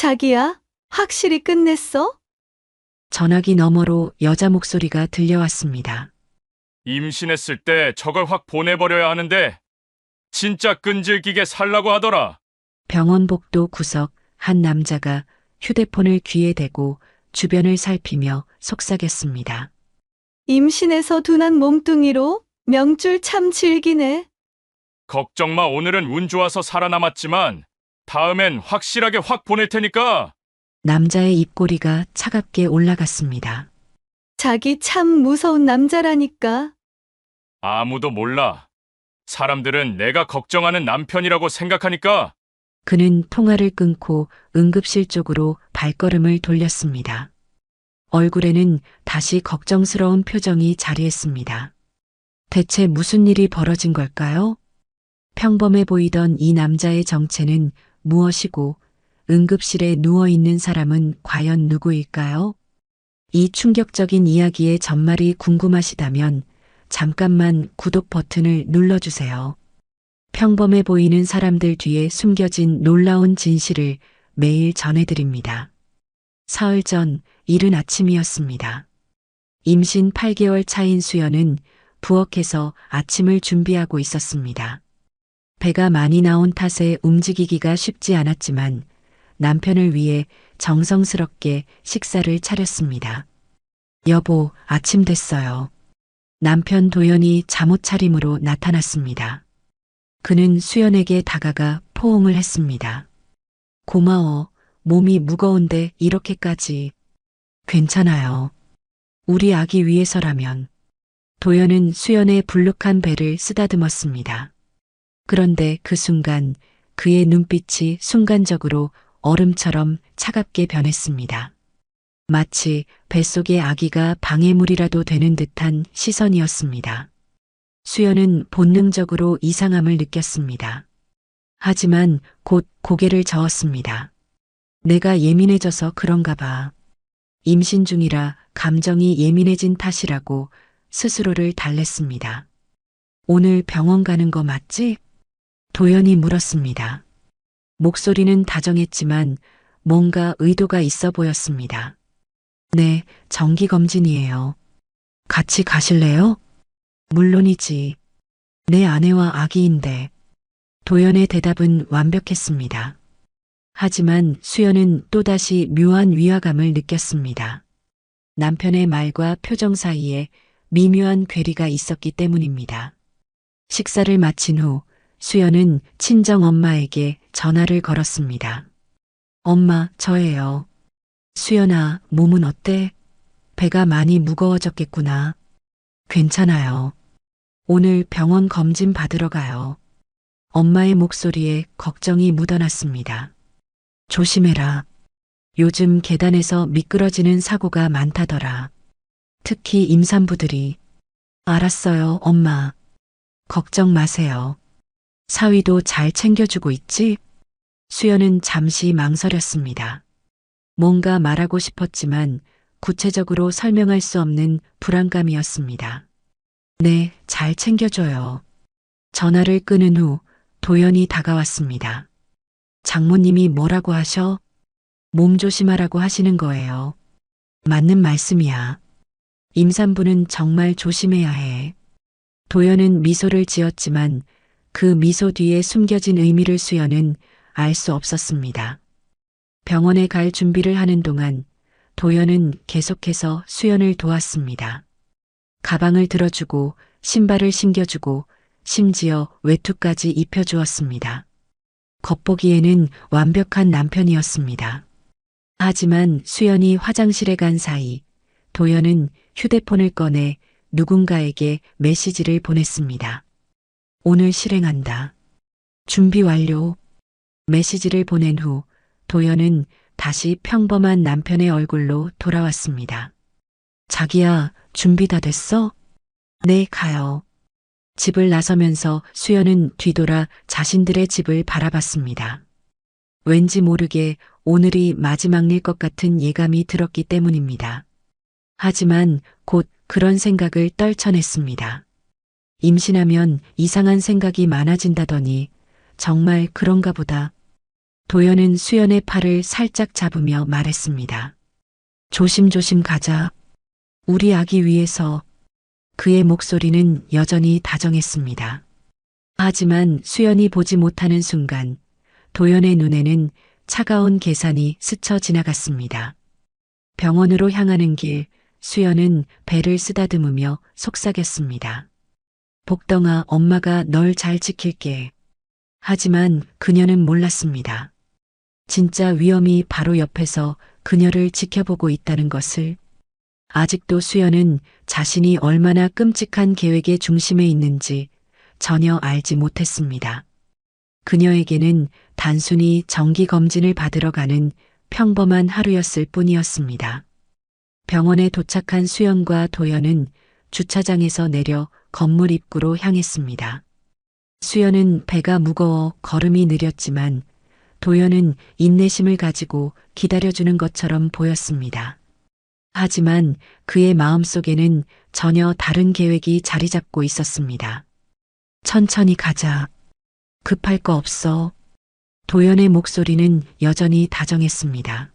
자기야, 확실히 끝냈어? 전화기 너머로 여자 목소리가 들려왔습니다. 임신했을 때 저걸 확 보내버려야 하는데 진짜 끈질기게 살라고 하더라. 병원 복도 구석 한 남자가 휴대폰을 귀에 대고 주변을 살피며 속삭였습니다. 임신해서 둔한 몸뚱이로 명줄 참 즐기네. 걱정 마, 오늘은 운 좋아서 살아남았지만 다음엔 확실하게 확 보낼 테니까. 남자의 입꼬리가 차갑게 올라갔습니다. 자기 참 무서운 남자라니까. 아무도 몰라. 사람들은 내가 걱정하는 남편이라고 생각하니까. 그는 통화를 끊고 응급실 쪽으로 발걸음을 돌렸습니다. 얼굴에는 다시 걱정스러운 표정이 자리했습니다. 대체 무슨 일이 벌어진 걸까요? 평범해 보이던 이 남자의 정체는 무엇이고 응급실에 누워있는 사람은 과연 누구일까요? 이 충격적인 이야기의 전말이 궁금하시다면 잠깐만 구독 버튼을 눌러주세요. 평범해 보이는 사람들 뒤에 숨겨진 놀라운 진실을 매일 전해드립니다. 사흘 전 이른 아침이었습니다. 임신 8개월 차인 수연은 부엌에서 아침을 준비하고 있었습니다. 배가 많이 나온 탓에 움직이기가 쉽지 않았지만 남편을 위해 정성스럽게 식사를 차렸습니다. 여보, 아침 됐어요. 남편 도연이 잠옷 차림으로 나타났습니다. 그는 수연에게 다가가 포옹을 했습니다. 고마워. 몸이 무거운데 이렇게까지. 괜찮아요. 우리 아기 위해서라면. 도연은 수연의 불룩한 배를 쓰다듬었습니다. 그런데 그 순간 그의 눈빛이 순간적으로 얼음처럼 차갑게 변했습니다. 마치 뱃속의 아기가 방해물이라도 되는 듯한 시선이었습니다. 수연은 본능적으로 이상함을 느꼈습니다. 하지만 곧 고개를 저었습니다. 내가 예민해져서 그런가 봐. 임신 중이라 감정이 예민해진 탓이라고 스스로를 달랬습니다. 오늘 병원 가는 거 맞지? 도연이 물었습니다. 목소리는 다정했지만 뭔가 의도가 있어 보였습니다. 네, 정기검진이에요. 같이 가실래요? 물론이지. 내 아내와 아기인데. 도연의 대답은 완벽했습니다. 하지만 수연은 또다시 묘한 위화감을 느꼈습니다. 남편의 말과 표정 사이에 미묘한 괴리가 있었기 때문입니다. 식사를 마친 후 수연은 친정 엄마에게 전화를 걸었습니다. 엄마, 저예요. 수연아, 몸은 어때? 배가 많이 무거워졌겠구나. 괜찮아요. 오늘 병원 검진 받으러 가요. 엄마의 목소리에 걱정이 묻어났습니다. 조심해라. 요즘 계단에서 미끄러지는 사고가 많다더라. 특히 임산부들이. 알았어요, 엄마. 걱정 마세요. 사위도 잘 챙겨주고 있지? 수연은 잠시 망설였습니다. 뭔가 말하고 싶었지만 구체적으로 설명할 수 없는 불안감이었습니다. 네, 잘 챙겨줘요. 전화를 끊은 후 도연이 다가왔습니다. 장모님이 뭐라고 하셔? 몸 조심하라고 하시는 거예요. 맞는 말씀이야. 임산부는 정말 조심해야 해. 도연은 미소를 지었지만 그 미소 뒤에 숨겨진 의미를 수연은 알 수 없었습니다. 병원에 갈 준비를 하는 동안 도연은 계속해서 수연을 도왔습니다. 가방을 들어주고 신발을 신겨주고 심지어 외투까지 입혀주었습니다. 겉보기에는 완벽한 남편이었습니다. 하지만 수연이 화장실에 간 사이 도연은 휴대폰을 꺼내 누군가에게 메시지를 보냈습니다. 오늘 실행한다. 준비 완료. 메시지를 보낸 후 도연은 다시 평범한 남편의 얼굴로 돌아왔습니다. 자기야, 준비 다 됐어? 네, 가요. 집을 나서면서 수연은 뒤돌아 자신들의 집을 바라봤습니다. 왠지 모르게 오늘이 마지막일 것 같은 예감이 들었기 때문입니다. 하지만 곧 그런 생각을 떨쳐냈습니다. 임신하면 이상한 생각이 많아진다더니 정말 그런가 보다. 도연은 수연의 팔을 살짝 잡으며 말했습니다. 조심조심 가자. 우리 아기 위해서. 그의 목소리는 여전히 다정했습니다. 하지만 수연이 보지 못하는 순간 도연의 눈에는 차가운 계산이 스쳐 지나갔습니다. 병원으로 향하는 길, 수연은 배를 쓰다듬으며 속삭였습니다. 복덩아, 엄마가 널 잘 지킬게. 하지만 그녀는 몰랐습니다. 진짜 위험이 바로 옆에서 그녀를 지켜보고 있다는 것을. 아직도 수연은 자신이 얼마나 끔찍한 계획의 중심에 있는지 전혀 알지 못했습니다. 그녀에게는 단순히 정기검진을 받으러 가는 평범한 하루였을 뿐이었습니다. 병원에 도착한 수연과 도연은 주차장에서 내려 건물 입구로 향했습니다. 수연은 배가 무거워 걸음이 느렸지만 도연은 인내심을 가지고 기다려주는 것처럼 보였습니다. 하지만 그의 마음속에는 전혀 다른 계획이 자리 잡고 있었습니다. 천천히 가자. 급할 거 없어. 도연의 목소리는 여전히 다정했습니다.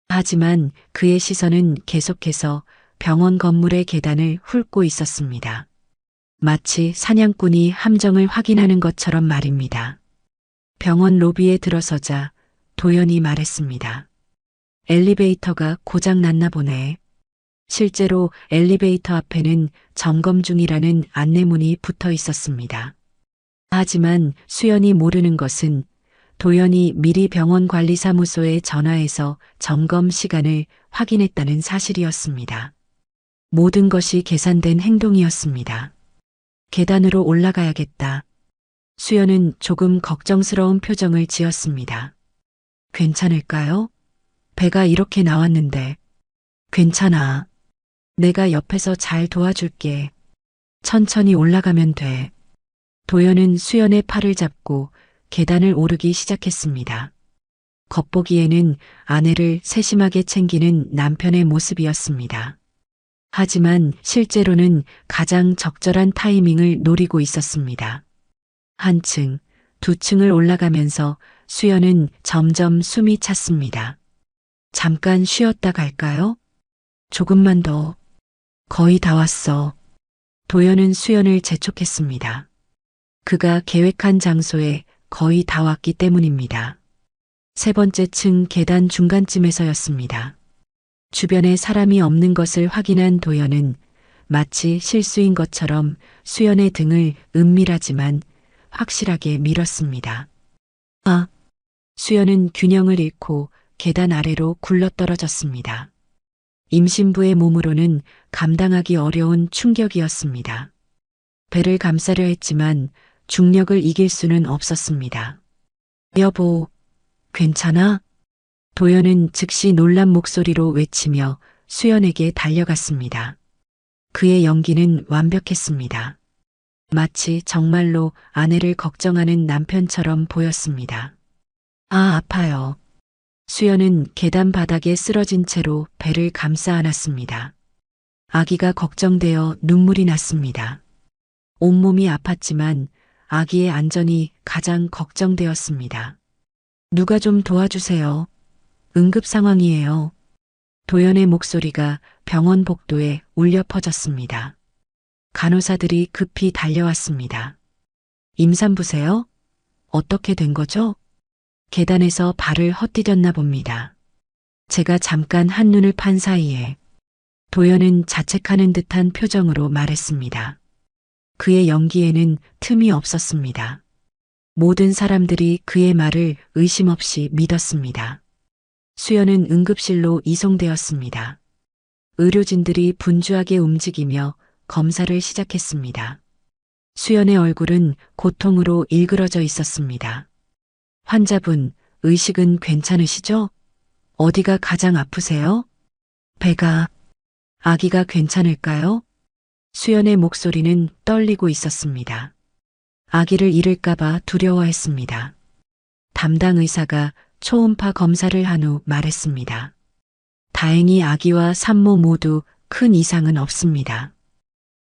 하지만 그의 시선은 계속해서 병원 건물의 계단을 훑고 있었습니다. 마치 사냥꾼이 함정을 확인하는 것처럼 말입니다. 병원 로비에 들어서자 도연이 말했습니다. 엘리베이터가 고장 났나 보네. 실제로 엘리베이터 앞에는 점검 중이라는 안내문이 붙어 있었습니다. 하지만 수연이 모르는 것은 도연이 미리 병원 관리사무소에 전화해서 점검 시간을 확인했다는 사실이었습니다. 모든 것이 계산된 행동이었습니다. 계단으로 올라가야겠다. 수연은 조금 걱정스러운 표정을 지었습니다. 괜찮을까요? 배가 이렇게 나왔는데. 괜찮아. 내가 옆에서 잘 도와줄게. 천천히 올라가면 돼. 도연은 수연의 팔을 잡고 계단을 오르기 시작했습니다. 겉보기에는 아내를 세심하게 챙기는 남편의 모습이었습니다. 하지만 실제로는 가장 적절한 타이밍을 노리고 있었습니다. 한 층, 두 층을 올라가면서 수연은 점점 숨이 찼습니다. 잠깐 쉬었다 갈까요? 조금만 더. 거의 다 왔어. 도연은 수연을 재촉했습니다. 그가 계획한 장소에 거의 다 왔기 때문입니다. 세 번째 층 계단 중간쯤에서였습니다. 주변에 사람이 없는 것을 확인한 도연은 마치 실수인 것처럼 수연의 등을 은밀하지만 확실하게 밀었습니다. 아! 수연은 균형을 잃고 계단 아래로 굴러떨어졌습니다. 임신부의 몸으로는 감당하기 어려운 충격이었습니다. 배를 감싸려 했지만 중력을 이길 수는 없었습니다. 여보, 괜찮아? 도연은 즉시 놀란 목소리로 외치며 수연에게 달려갔습니다. 그의 연기는 완벽했습니다. 마치 정말로 아내를 걱정하는 남편처럼 보였습니다. 아, 아파요. 수연은 계단 바닥에 쓰러진 채로 배를 감싸 안았습니다. 아기가 걱정되어 눈물이 났습니다. 온몸이 아팠지만 아기의 안전이 가장 걱정되었습니다. 누가 좀 도와주세요. 응급 상황이에요. 도연의 목소리가 병원 복도에 울려 퍼졌습니다. 간호사들이 급히 달려왔습니다. 임산부세요? 어떻게 된 거죠? 계단에서 발을 헛디뎠나 봅니다. 제가 잠깐 한눈을 판 사이에. 도연은 자책하는 듯한 표정으로 말했습니다. 그의 연기에는 틈이 없었습니다. 모든 사람들이 그의 말을 의심 없이 믿었습니다. 수연은 응급실로 이송되었습니다. 의료진들이 분주하게 움직이며 검사를 시작했습니다. 수연의 얼굴은 고통으로 일그러져 있었습니다. 환자분, 의식은 괜찮으시죠? 어디가 가장 아프세요? 배가. 아기가 괜찮을까요? 수연의 목소리는 떨리고 있었습니다. 아기를 잃을까봐 두려워했습니다. 담당 의사가 초음파 검사를 한 후 말했습니다. 다행히 아기와 산모 모두 큰 이상은 없습니다.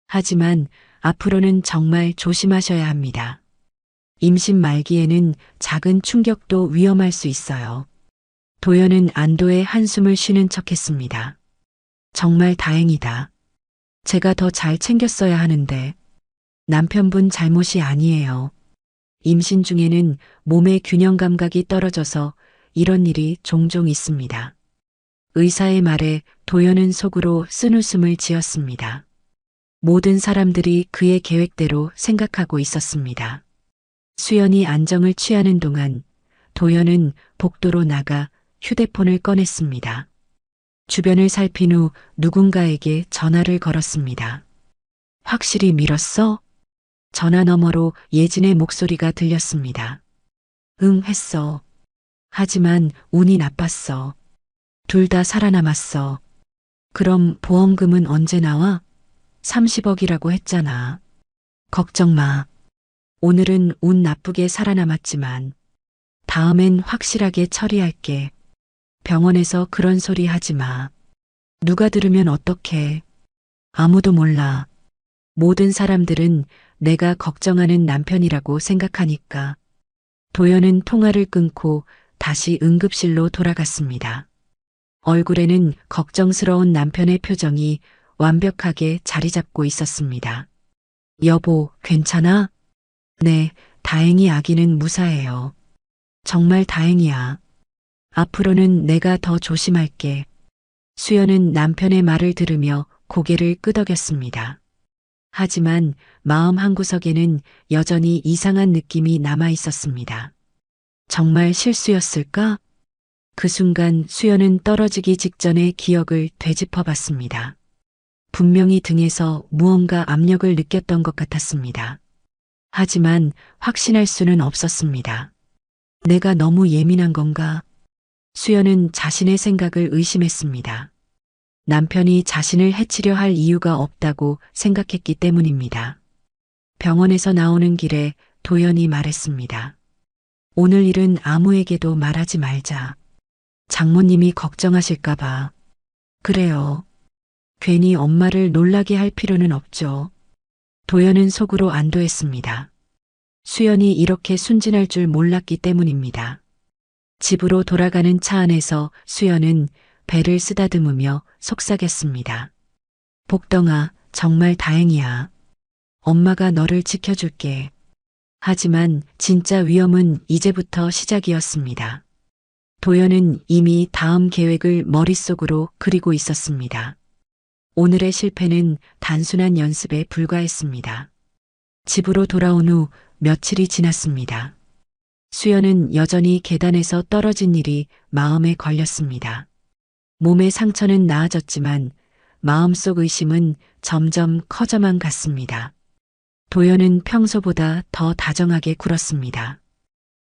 하지만 앞으로는 정말 조심하셔야 합니다. 임신 말기에는 작은 충격도 위험할 수 있어요. 도연은 안도의 한숨을 쉬는 척했습니다. 정말 다행이다. 제가 더 잘 챙겼어야 하는데 남편분 잘못이 아니에요. 임신 중에는 몸의 균형 감각이 떨어져서 이런 일이 종종 있습니다. 의사의 말에 도연은 속으로 쓴웃음을 지었습니다. 모든 사람들이 그의 계획대로 생각하고 있었습니다. 수연이 안정을 취하는 동안 도연은 복도로 나가 휴대폰을 꺼냈습니다. 주변을 살핀 후 누군가에게 전화를 걸었습니다. 확실히 밀었어? 전화 너머로 예진의 목소리가 들렸습니다. 응, 했어. 하지만 운이 나빴어. 둘 다 살아남았어. 그럼 보험금은 언제 나와? 30억이라고 했잖아. 걱정 마. 오늘은 운 나쁘게 살아남았지만 다음엔 확실하게 처리할게. 병원에서 그런 소리 하지 마. 누가 들으면 어떡해. 아무도 몰라. 모든 사람들은 내가 걱정하는 남편이라고 생각하니까. 도연은 통화를 끊고 다시 응급실로 돌아갔습니다. 얼굴에는 걱정스러운 남편의 표정이 완벽하게 자리 잡고 있었습니다. 여보, 괜찮아? 네, 다행히 아기는 무사해요. 정말 다행이야. 앞으로는 내가 더 조심할게. 수연은 남편의 말을 들으며 고개를 끄덕였습니다. 하지만 마음 한구석에는 여전히 이상한 느낌이 남아 있었습니다. 정말 실수였을까? 그 순간 수연은 떨어지기 직전의 기억을 되짚어 봤습니다. 분명히 등에서 무언가 압력을 느꼈던 것 같았습니다. 하지만 확신할 수는 없었습니다. 내가 너무 예민한 건가? 수연은 자신의 생각을 의심했습니다. 남편이 자신을 해치려 할 이유가 없다고 생각했기 때문입니다. 병원에서 나오는 길에 도연이 말했습니다. 오늘 일은 아무에게도 말하지 말자. 장모님이 걱정하실까봐. 그래요. 괜히 엄마를 놀라게 할 필요는 없죠. 도연은 속으로 안도했습니다. 수연이 이렇게 순진할 줄 몰랐기 때문입니다. 집으로 돌아가는 차 안에서 수연은 배를 쓰다듬으며 속삭였습니다. 복덩아, 정말 다행이야. 엄마가 너를 지켜줄게. 하지만 진짜 위험은 이제부터 시작이었습니다. 도연은 이미 다음 계획을 머릿속으로 그리고 있었습니다. 오늘의 실패는 단순한 연습에 불과했습니다. 집으로 돌아온 후 며칠이 지났습니다. 수연은 여전히 계단에서 떨어진 일이 마음에 걸렸습니다. 몸의 상처는 나아졌지만 마음속 의심은 점점 커져만 갔습니다. 도연은 평소보다 더 다정하게 굴었습니다.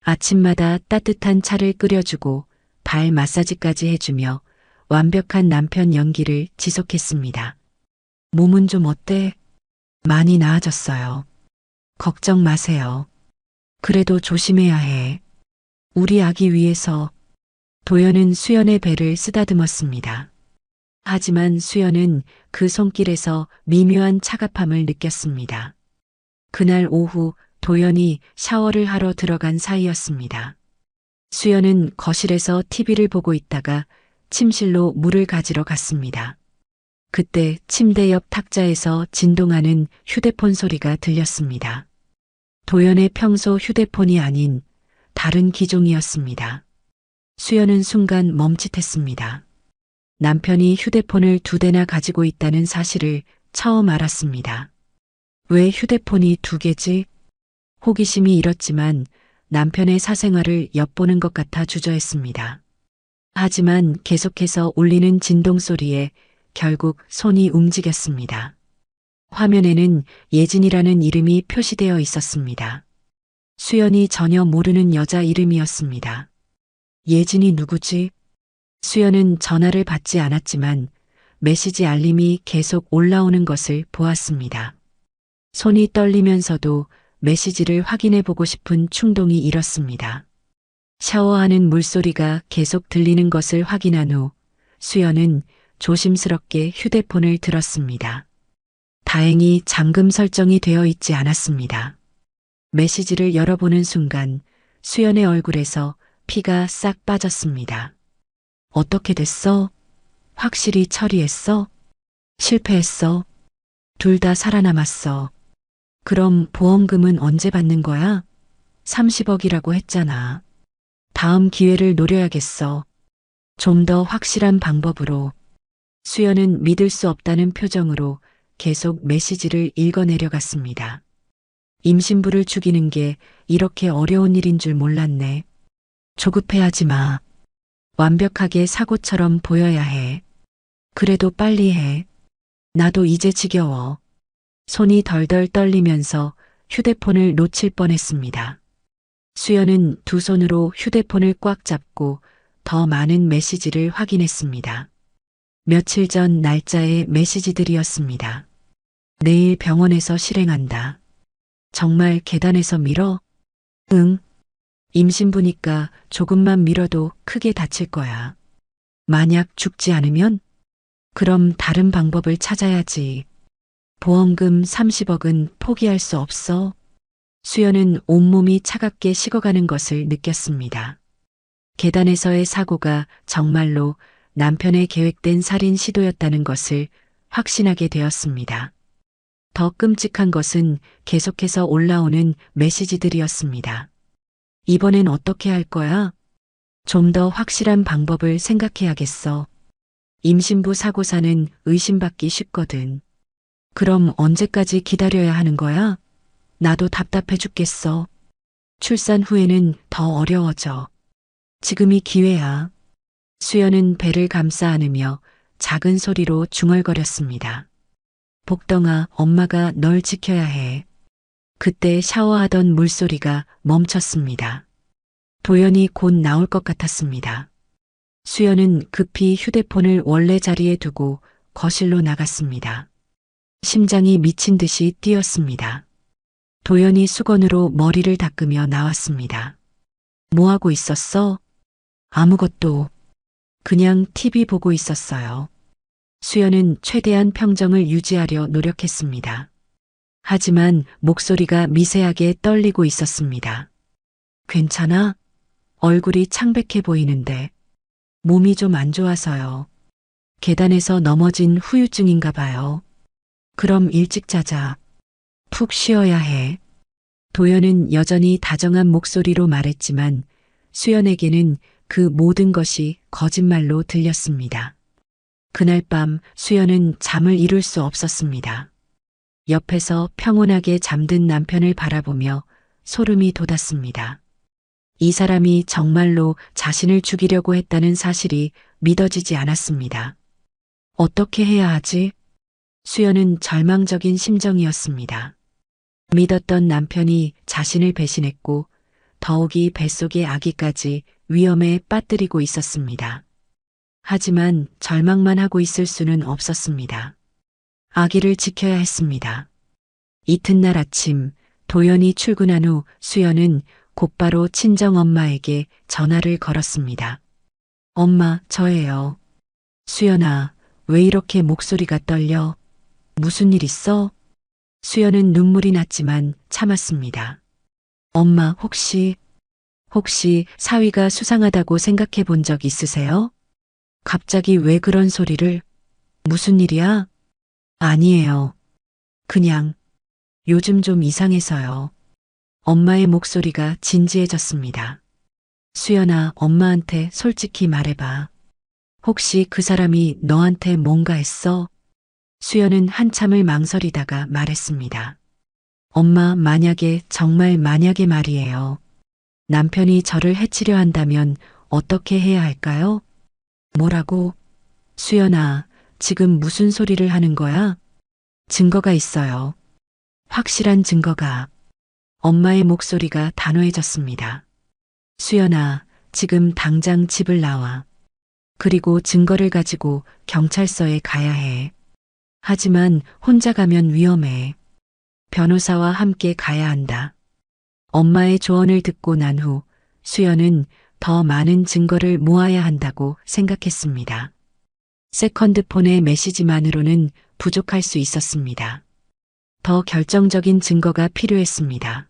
아침마다 따뜻한 차를 끓여주고 발 마사지까지 해주며 완벽한 남편 연기를 지속했습니다. 몸은 좀 어때? 많이 나아졌어요. 걱정 마세요. 그래도 조심해야 해. 우리 아기 위해서. 도연은 수연의 배를 쓰다듬었습니다. 하지만 수연은 그 손길에서 미묘한 차갑함을 느꼈습니다. 그날 오후 도연이 샤워를 하러 들어간 사이였습니다. 수연은 거실에서 TV를 보고 있다가 침실로 물을 가지러 갔습니다. 그때 침대 옆 탁자에서 진동하는 휴대폰 소리가 들렸습니다. 도연의 평소 휴대폰이 아닌 다른 기종이었습니다. 수연은 순간 멈칫했습니다. 남편이 휴대폰을 2대나 가지고 있다는 사실을 처음 알았습니다. 왜 휴대폰이 2개지? 호기심이 일었지만 남편의 사생활을 엿보는 것 같아 주저했습니다. 하지만 계속해서 울리는 진동 소리에 결국 손이 움직였습니다. 화면에는 예진이라는 이름이 표시되어 있었습니다. 수연이 전혀 모르는 여자 이름이었습니다. 예진이 누구지? 수연은 전화를 받지 않았지만 메시지 알림이 계속 올라오는 것을 보았습니다. 손이 떨리면서도 메시지를 확인해 보고 싶은 충동이 일었습니다. 샤워하는 물소리가 계속 들리는 것을 확인한 후 수연은 조심스럽게 휴대폰을 들었습니다. 다행히 잠금 설정이 되어 있지 않았습니다. 메시지를 열어보는 순간 수연의 얼굴에서 피가 싹 빠졌습니다. 어떻게 됐어? 확실히 처리했어? 실패했어? 둘 다 살아남았어. 그럼 보험금은 언제 받는 거야? 30억이라고 했잖아. 다음 기회를 노려야겠어. 좀 더 확실한 방법으로. 수연은 믿을 수 없다는 표정으로 계속 메시지를 읽어내려갔습니다. 임신부를 죽이는 게 이렇게 어려운 일인 줄 몰랐네. 조급해하지 마. 완벽하게 사고처럼 보여야 해. 그래도 빨리 해. 나도 이제 지겨워. 손이 덜덜 떨리면서 휴대폰을 놓칠 뻔했습니다. 수연은 두 손으로 휴대폰을 꽉 잡고 더 많은 메시지를 확인했습니다. 며칠 전 날짜의 메시지들이었습니다. 내일 병원에서 실행한다. 정말 계단에서 밀어? 응. 임신부니까 조금만 밀어도 크게 다칠 거야. 만약 죽지 않으면? 그럼 다른 방법을 찾아야지. 보험금 30억은 포기할 수 없어. 수연은 온몸이 차갑게 식어가는 것을 느꼈습니다. 계단에서의 사고가 정말로 남편의 계획된 살인 시도였다는 것을 확신하게 되었습니다. 더 끔찍한 것은 계속해서 올라오는 메시지들이었습니다. 이번엔 어떻게 할 거야? 좀 더 확실한 방법을 생각해야겠어. 임신부 사고사는 의심받기 쉽거든. 그럼 언제까지 기다려야 하는 거야? 나도 답답해 죽겠어. 출산 후에는 더 어려워져. 지금이 기회야. 수연은 배를 감싸 안으며 작은 소리로 중얼거렸습니다. 복덩아, 엄마가 널 지켜야 해. 그때 샤워하던 물소리가 멈췄습니다. 도연이 곧 나올 것 같았습니다. 수연은 급히 휴대폰을 원래 자리에 두고 거실로 나갔습니다. 심장이 미친 듯이 뛰었습니다. 도연이 수건으로 머리를 닦으며 나왔습니다. 뭐 하고 있었어? 아무것도. 그냥 TV 보고 있었어요. 수연은 최대한 평정을 유지하려 노력했습니다. 하지만 목소리가 미세하게 떨리고 있었습니다. 괜찮아? 얼굴이 창백해 보이는데. 몸이 좀 안 좋아서요. 계단에서 넘어진 후유증인가 봐요. 그럼 일찍 자자. 푹 쉬어야 해. 도연은 여전히 다정한 목소리로 말했지만 수연에게는 그 모든 것이 거짓말로 들렸습니다. 그날 밤 수연은 잠을 이룰 수 없었습니다. 옆에서 평온하게 잠든 남편을 바라보며 소름이 돋았습니다. 이 사람이 정말로 자신을 죽이려고 했다는 사실이 믿어지지 않았습니다. 어떻게 해야 하지? 수연은 절망적인 심정이었습니다. 믿었던 남편이 자신을 배신했고 더욱이 뱃속의 아기까지 위험에 빠뜨리고 있었습니다. 하지만 절망만 하고 있을 수는 없었습니다. 아기를 지켜야 했습니다. 이튿날 아침 도연이 출근한 후 수연은 곧바로 친정엄마에게 전화를 걸었습니다. 엄마, 저예요. 수연아, 왜 이렇게 목소리가 떨려? 무슨 일 있어? 수연은 눈물이 났지만 참았습니다. 엄마, 혹시 사위가 수상하다고 생각해 본 적 있으세요? 갑자기 왜 그런 소리를? 무슨 일이야? 아니에요. 그냥 요즘 좀 이상해서요. 엄마의 목소리가 진지해졌습니다. 수연아, 엄마한테 솔직히 말해봐. 혹시 그 사람이 너한테 뭔가 했어? 수연은 한참을 망설이다가 말했습니다. 엄마, 만약에, 정말 만약에 말이에요. 남편이 저를 해치려 한다면 어떻게 해야 할까요? 뭐라고? 수연아, 지금 무슨 소리를 하는 거야? 증거가 있어요. 확실한 증거가. 엄마의 목소리가 단호해졌습니다. 수연아, 지금 당장 집을 나와. 그리고 증거를 가지고 경찰서에 가야 해. 하지만 혼자 가면 위험해. 변호사와 함께 가야 한다. 엄마의 조언을 듣고 난 후 수연은 더 많은 증거를 모아야 한다고 생각했습니다. 세컨드폰의 메시지만으로는 부족할 수 있었습니다. 더 결정적인 증거가 필요했습니다.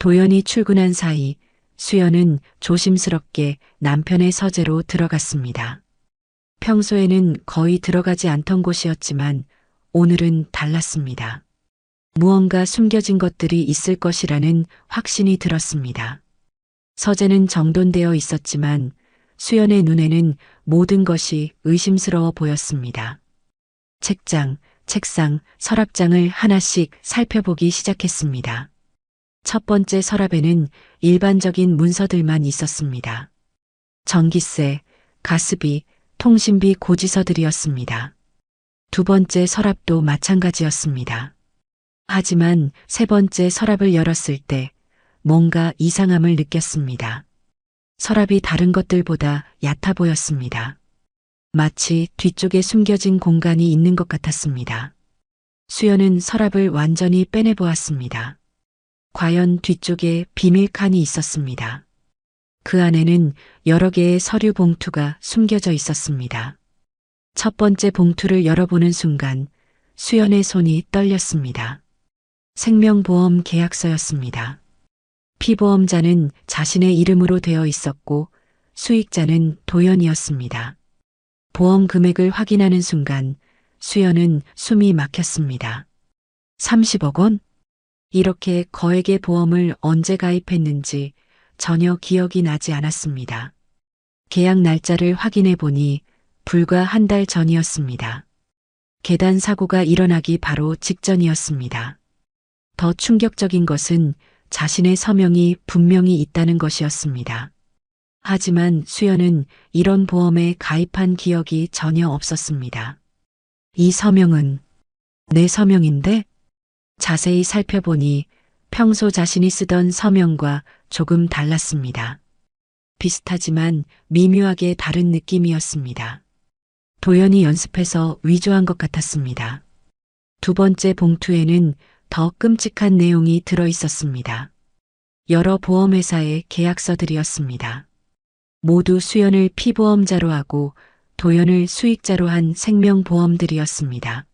도연이 출근한 사이 수연은 조심스럽게 남편의 서재로 들어갔습니다. 평소에는 거의 들어가지 않던 곳이었지만 오늘은 달랐습니다. 무언가 숨겨진 것들이 있을 것이라는 확신이 들었습니다. 서재는 정돈되어 있었지만 수연의 눈에는 모든 것이 의심스러워 보였습니다. 책장, 책상, 서랍장을 하나씩 살펴보기 시작했습니다. 첫 번째 서랍에는 일반적인 문서들만 있었습니다. 전기세, 가스비, 통신비 고지서들이었습니다. 두 번째 서랍도 마찬가지였습니다. 하지만 세 번째 서랍을 열었을 때 뭔가 이상함을 느꼈습니다. 서랍이 다른 것들보다 얕아 보였습니다. 마치 뒤쪽에 숨겨진 공간이 있는 것 같았습니다. 수연은 서랍을 완전히 빼내보았습니다. 과연 뒤쪽에 비밀 칸이 있었습니다. 그 안에는 여러 개의 서류 봉투가 숨겨져 있었습니다. 첫 번째 봉투를 열어보는 순간 수연의 손이 떨렸습니다. 생명보험 계약서였습니다. 피보험자는 자신의 이름으로 되어 있었고 수익자는 도연이었습니다. 보험 금액을 확인하는 순간 수연은 숨이 막혔습니다. 30억 원? 이렇게 거액의 보험을 언제 가입했는지 전혀 기억이 나지 않았습니다. 계약 날짜를 확인해 보니 불과 한 달 전이었습니다. 계단 사고가 일어나기 바로 직전이었습니다. 더 충격적인 것은 자신의 서명이 분명히 있다는 것이었습니다. 하지만 수연은 이런 보험에 가입한 기억이 전혀 없었습니다. 이 서명은 내 서명인데? 자세히 살펴보니 평소 자신이 쓰던 서명과 조금 달랐습니다. 비슷하지만 미묘하게 다른 느낌이었습니다. 도연이 연습해서 위조한 것 같았습니다. 두 번째 봉투에는 더 끔찍한 내용이 들어 있었습니다. 여러 보험회사의 계약서들이었습니다. 모두 수연을 피보험자로 하고 도연을 수익자로 한 생명보험들이었습니다.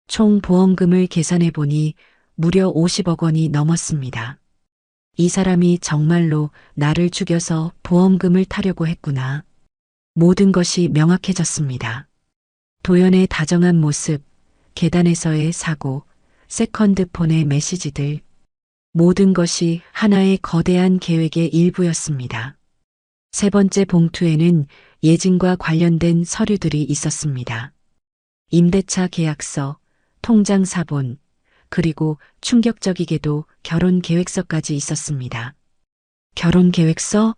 총 보험금을 계산해 보니 무려 50억 원이 넘었습니다. 이 사람이 정말로 나를 죽여서 보험금을 타려고 했구나. 모든 것이 명확해졌습니다. 도연의 다정한 모습, 계단에서의 사고, 세컨드폰의 메시지들, 모든 것이 하나의 거대한 계획의 일부였습니다. 세 번째 봉투에는 예진과 관련된 서류들이 있었습니다. 임대차 계약서, 통장 사본, 그리고 충격적이게도 결혼 계획서까지 있었습니다. 결혼 계획서?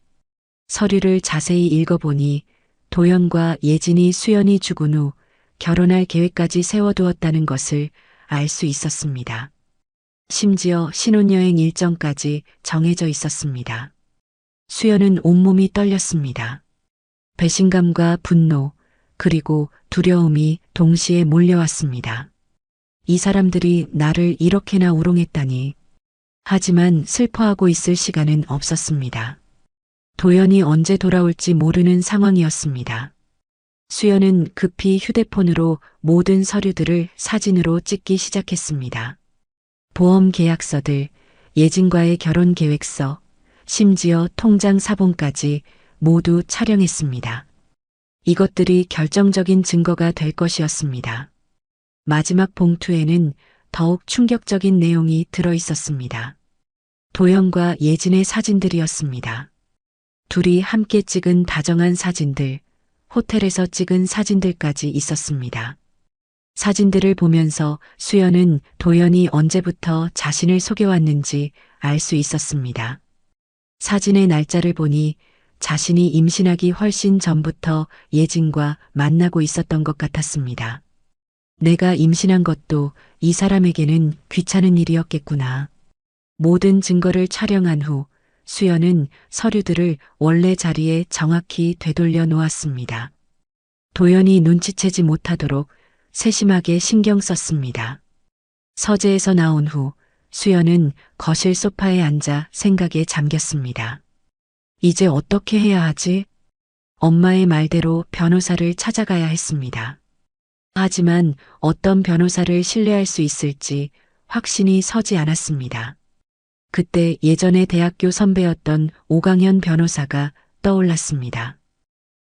서류를 자세히 읽어보니 도연과 예진이 수연이 죽은 후 결혼할 계획까지 세워두었다는 것을 알 수 있었습니다. 심지어 신혼여행 일정까지 정해져 있었습니다. 수연은 온몸이 떨렸습니다. 배신감과 분노, 그리고 두려움이 동시에 몰려왔습니다. 이 사람들이 나를 이렇게나 우롱했다니. 하지만 슬퍼하고 있을 시간은 없었습니다. 도연이 언제 돌아올지 모르는 상황이었습니다. 수연은 급히 휴대폰으로 모든 서류들을 사진으로 찍기 시작했습니다. 보험 계약서들, 예진과의 결혼 계획서, 심지어 통장 사본까지 모두 촬영했습니다. 이것들이 결정적인 증거가 될 것이었습니다. 마지막 봉투에는 더욱 충격적인 내용이 들어 있었습니다. 도연과 예진의 사진들이었습니다. 둘이 함께 찍은 다정한 사진들, 호텔에서 찍은 사진들까지 있었습니다. 사진들을 보면서 수연은 도연이 언제부터 자신을 속여왔는지 알 수 있었습니다. 사진의 날짜를 보니 자신이 임신하기 훨씬 전부터 예진과 만나고 있었던 것 같았습니다. 내가 임신한 것도 이 사람에게는 귀찮은 일이었겠구나. 모든 증거를 촬영한 후 수연은 서류들을 원래 자리에 정확히 되돌려 놓았습니다. 도연이 눈치채지 못하도록 세심하게 신경 썼습니다. 서재에서 나온 후 수연은 거실 소파에 앉아 생각에 잠겼습니다. 이제 어떻게 해야 하지? 엄마의 말대로 변호사를 찾아가야 했습니다. 하지만 어떤 변호사를 신뢰할 수 있을지 확신이 서지 않았습니다. 그때 예전에 대학교 선배였던 오강현 변호사가 떠올랐습니다.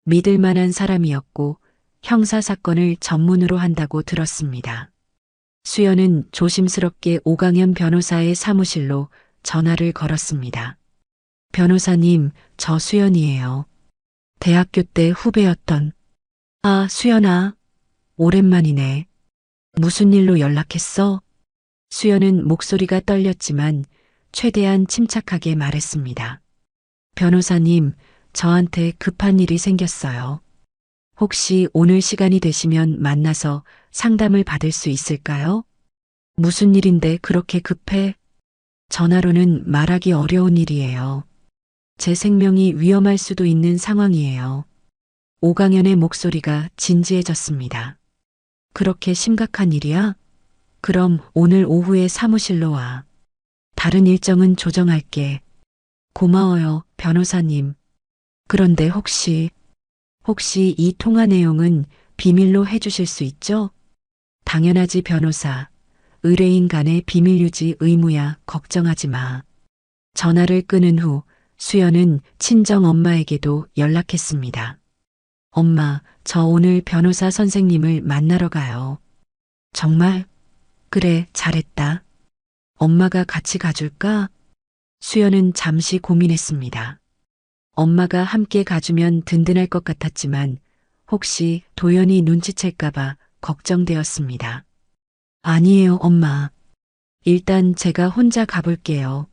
믿을 만한 사람이었고 형사사건을 전문으로 한다고 들었습니다. 수연은 조심스럽게 오강현 변호사의 사무실로 전화를 걸었습니다. 변호사님, 저 수연이에요. 대학교 때 후배였던. 아, 수연아. 오랜만이네. 무슨 일로 연락했어? 수연은 목소리가 떨렸지만 최대한 침착하게 말했습니다. 변호사님, 저한테 급한 일이 생겼어요. 혹시 오늘 시간이 되시면 만나서 상담을 받을 수 있을까요? 무슨 일인데 그렇게 급해? 전화로는 말하기 어려운 일이에요. 제 생명이 위험할 수도 있는 상황이에요. 오강현의 목소리가 진지해졌습니다. 그렇게 심각한 일이야? 그럼 오늘 오후에 사무실로 와. 다른 일정은 조정할게. 고마워요, 변호사님. 그런데 혹시 이 통화 내용은 비밀로 해주실 수 있죠? 당연하지, 변호사. 의뢰인 간의 비밀 유지 의무야. 걱정하지 마. 전화를 끊은 후 수연은 친정 엄마에게도 연락했습니다. 엄마, 저 오늘 변호사 선생님을 만나러 가요. 정말? 그래, 잘했다. 엄마가 같이 가줄까? 수연은 잠시 고민했습니다. 엄마가 함께 가주면 든든할 것 같았지만 혹시 도연이 눈치챌까봐 걱정되었습니다. 아니에요, 엄마. 일단 제가 혼자 가볼게요.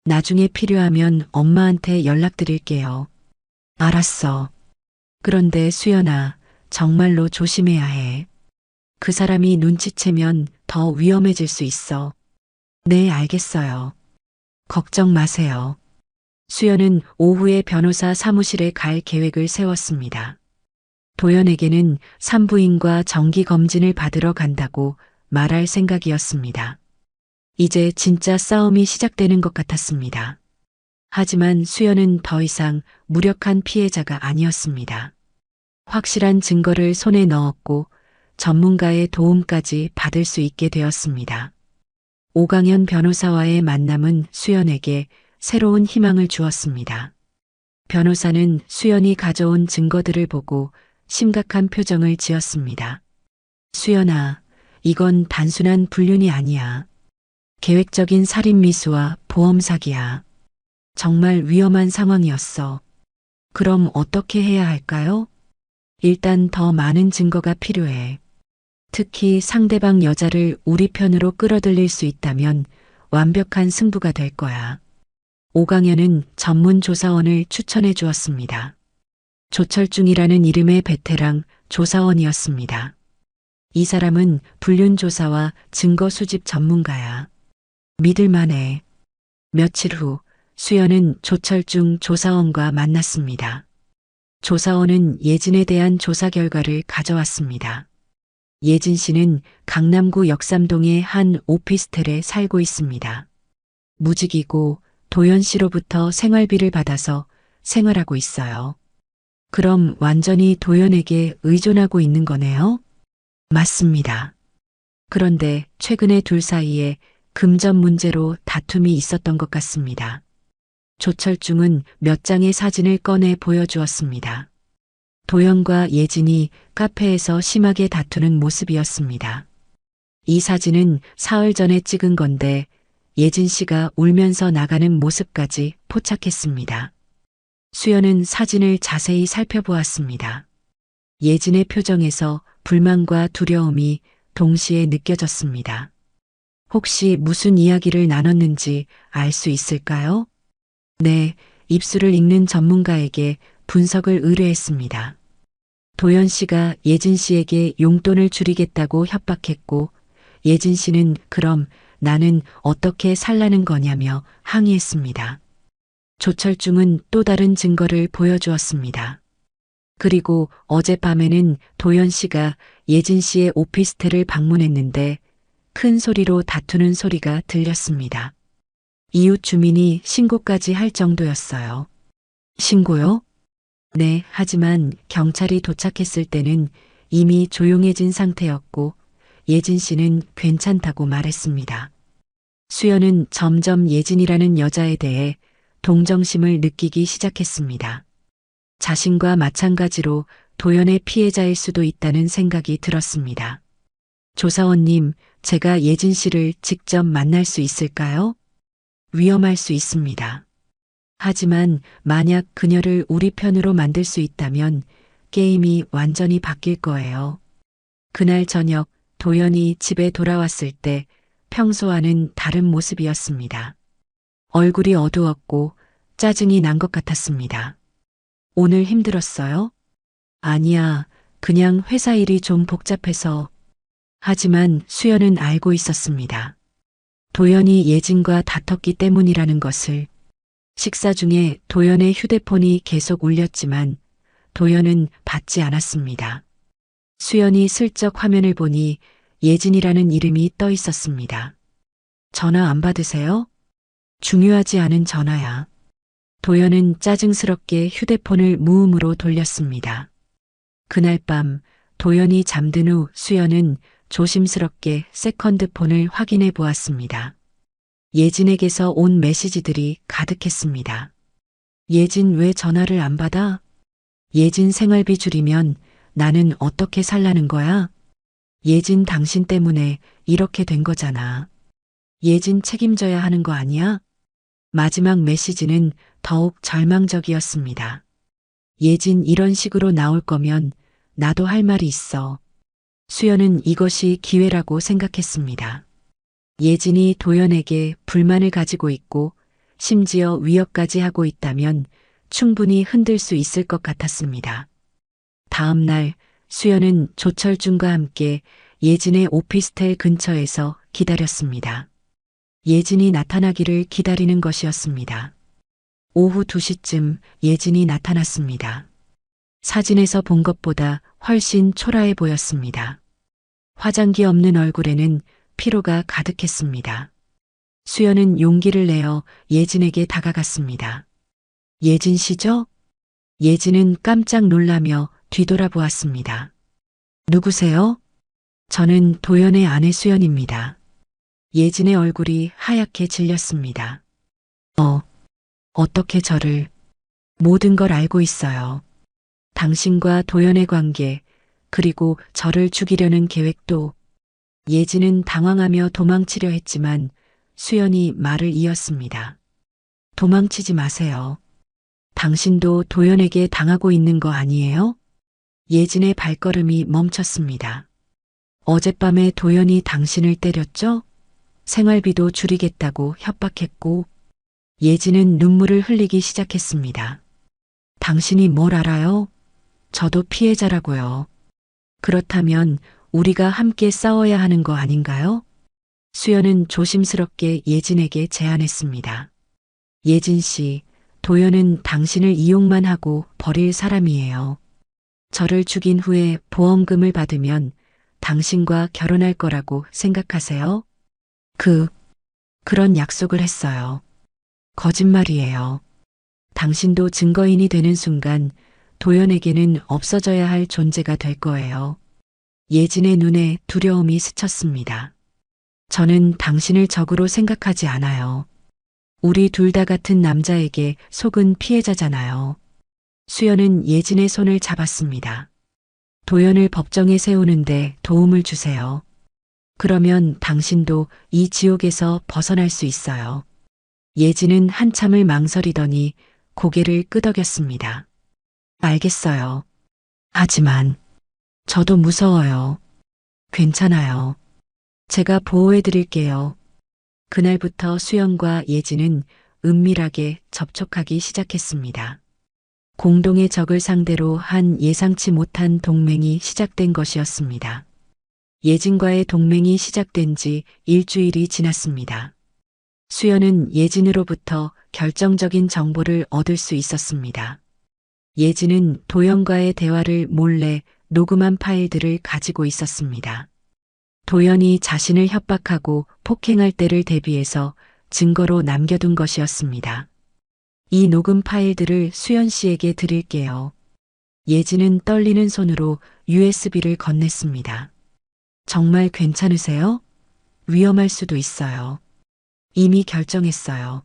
나중에 필요하면 엄마한테 연락드릴게요. 알았어. 그런데 수연아, 정말로 조심해야 해. 그 사람이 눈치채면 더 위험해질 수 있어. 네, 알겠어요. 걱정 마세요. 수연은 오후에 변호사 사무실에 갈 계획을 세웠습니다. 도연에게는 산부인과 정기검진을 받으러 간다고 말할 생각이었습니다. 이제 진짜 싸움이 시작되는 것 같았습니다. 하지만 수연은 더 이상 무력한 피해자가 아니었습니다. 확실한 증거를 손에 넣었고 전문가의 도움까지 받을 수 있게 되었습니다. 오강현 변호사와의 만남은 수연에게 새로운 희망을 주었습니다. 변호사는 수연이 가져온 증거들을 보고 심각한 표정을 지었습니다. 수연아, 이건 단순한 불륜이 아니야. 계획적인 살인 미수와 보험 사기야. 정말 위험한 상황이었어. 그럼 어떻게 해야 할까요? 일단 더 많은 증거가 필요해. 특히 상대방 여자를 우리 편으로 끌어들일 수 있다면 완벽한 승부가 될 거야. 오강현은 전문 조사원을 추천해 주었습니다. 조철중이라는 이름의 베테랑 조사원이었습니다. 이 사람은 불륜 조사와 증거 수집 전문가야. 믿을만해. 며칠 후 수연은 조철중 조사원과 만났습니다. 조사원은 예진에 대한 조사 결과를 가져왔습니다. 예진 씨는 강남구 역삼동의 한 오피스텔에 살고 있습니다. 무직이고 도연 씨로부터 생활비를 받아서 생활하고 있어요. 그럼 완전히 도연에게 의존하고 있는 거네요? 맞습니다. 그런데 최근에 둘 사이에 금전 문제로 다툼이 있었던 것 같습니다. 조철중은 몇 장의 사진을 꺼내 보여주었습니다. 도연과 예진이 카페에서 심하게 다투는 모습이었습니다. 이 사진은 사흘 전에 찍은 건데 예진 씨가 울면서 나가는 모습까지 포착했습니다. 수연은 사진을 자세히 살펴보았습니다. 예진의 표정에서 불만과 두려움이 동시에 느껴졌습니다. 혹시 무슨 이야기를 나눴는지 알 수 있을까요? 네, 입술을 읽는 전문가에게 분석을 의뢰했습니다. 도연 씨가 예진 씨에게 용돈을 줄이겠다고 협박했고 예진 씨는 그럼 나는 어떻게 살라는 거냐며 항의했습니다. 조철중은 또 다른 증거를 보여주었습니다. 그리고 어젯밤에는 도연 씨가 예진 씨의 오피스텔을 방문했는데 큰 소리로 다투는 소리가 들렸습니다. 이웃 주민이 신고까지 할 정도였어요. 신고요? 네, 하지만 경찰이 도착했을 때는 이미 조용해진 상태였고 예진 씨는 괜찮다고 말했습니다. 수연은 점점 예진이라는 여자에 대해 동정심을 느끼기 시작했습니다. 자신과 마찬가지로 도연의 피해자일 수도 있다는 생각이 들었습니다. 조사원님, 제가 예진 씨를 직접 만날 수 있을까요? 위험할 수 있습니다. 하지만 만약 그녀를 우리 편으로 만들 수 있다면 게임이 완전히 바뀔 거예요. 그날 저녁 도연이 집에 돌아왔을 때 평소와는 다른 모습이었습니다. 얼굴이 어두웠고 짜증이 난 것 같았습니다. 오늘 힘들었어요? 아니야, 그냥 회사 일이 좀 복잡해서. 하지만 수연은 알고 있었습니다. 도연이 예진과 다퉜기 때문이라는 것을. 식사 중에 도연의 휴대폰이 계속 울렸지만 도연은 받지 않았습니다. 수연이 슬쩍 화면을 보니 예진이라는 이름이 떠 있었습니다. 전화 안 받으세요? 중요하지 않은 전화야. 도연은 짜증스럽게 휴대폰을 무음으로 돌렸습니다. 그날 밤 도연이 잠든 후 수연은 조심스럽게 세컨드폰을 확인해 보았습니다. 예진에게서 온 메시지들이 가득했습니다. 예진 왜 전화를 안 받아? 예진 생활비 줄이면 나는 어떻게 살라는 거야? 예진 당신 때문에 이렇게 된 거잖아. 예진 책임져야 하는 거 아니야? 마지막 메시지는 더욱 절망적이었습니다. 예진 이런 식으로 나올 거면 나도 할 말이 있어. 수연은 이것이 기회라고 생각했습니다. 예진이 도연에게 불만을 가지고 있고 심지어 위협까지 하고 있다면 충분히 흔들 수 있을 것 같았습니다. 다음 날 수연은 조철준과 함께 예진의 오피스텔 근처에서 기다렸습니다. 예진이 나타나기를 기다리는 것이었습니다. 오후 2시쯤 예진이 나타났습니다. 사진에서 본 것보다 훨씬 초라해 보였습니다. 화장기 없는 얼굴에는 피로가 가득했습니다. 수연은 용기를 내어 예진에게 다가갔습니다. 예진 씨죠? 예진은 깜짝 놀라며 뒤돌아보았습니다. 누구세요? 저는 도연의 아내 수연입니다. 예진의 얼굴이 하얗게 질렸습니다. 어떻게 저를 모든 걸 알고 있어요. 당신과 도연의 관계, 그리고 저를 죽이려는 계획도. 예진은 당황하며 도망치려 했지만 수연이 말을 이었습니다. 도망치지 마세요. 당신도 도연에게 당하고 있는 거 아니에요? 예진의 발걸음이 멈췄습니다. 어젯밤에 도연이 당신을 때렸죠? 생활비도 줄이겠다고 협박했고. 예진은 눈물을 흘리기 시작했습니다. 당신이 뭘 알아요? 저도 피해자라고요. 그렇다면 우리가 함께 싸워야 하는 거 아닌가요? 수연은 조심스럽게 예진에게 제안했습니다. 예진 씨, 도연은 당신을 이용만 하고 버릴 사람이에요. 저를 죽인 후에 보험금을 받으면 당신과 결혼할 거라고 생각하세요? 그런 약속을 했어요. 거짓말이에요. 당신도 증거인이 되는 순간 도연에게는 없어져야 할 존재가 될 거예요. 예진의 눈에 두려움이 스쳤습니다. 저는 당신을 적으로 생각하지 않아요. 우리 둘 다 같은 남자에게 속은 피해자잖아요. 수연은 예진의 손을 잡았습니다. 도연을 법정에 세우는데 도움을 주세요. 그러면 당신도 이 지옥에서 벗어날 수 있어요. 예진은 한참을 망설이더니 고개를 끄덕였습니다. 알겠어요. 하지만 저도 무서워요. 괜찮아요. 제가 보호해 드릴게요. 그날부터 수연과 예진은 은밀하게 접촉하기 시작했습니다. 공동의 적을 상대로 한 예상치 못한 동맹이 시작된 것이었습니다. 예진과의 동맹이 시작된 지 일주일이 지났습니다. 수연은 예진으로부터 결정적인 정보를 얻을 수 있었습니다. 예진은 도연과의 대화를 몰래 녹음한 파일들을 가지고 있었습니다. 도연이 자신을 협박하고 폭행할 때를 대비해서 증거로 남겨둔 것이었습니다. 이 녹음 파일들을 수연 씨에게 드릴게요. 예진은 떨리는 손으로 USB를 건넸습니다. 정말 괜찮으세요? 위험할 수도 있어요. 이미 결정했어요.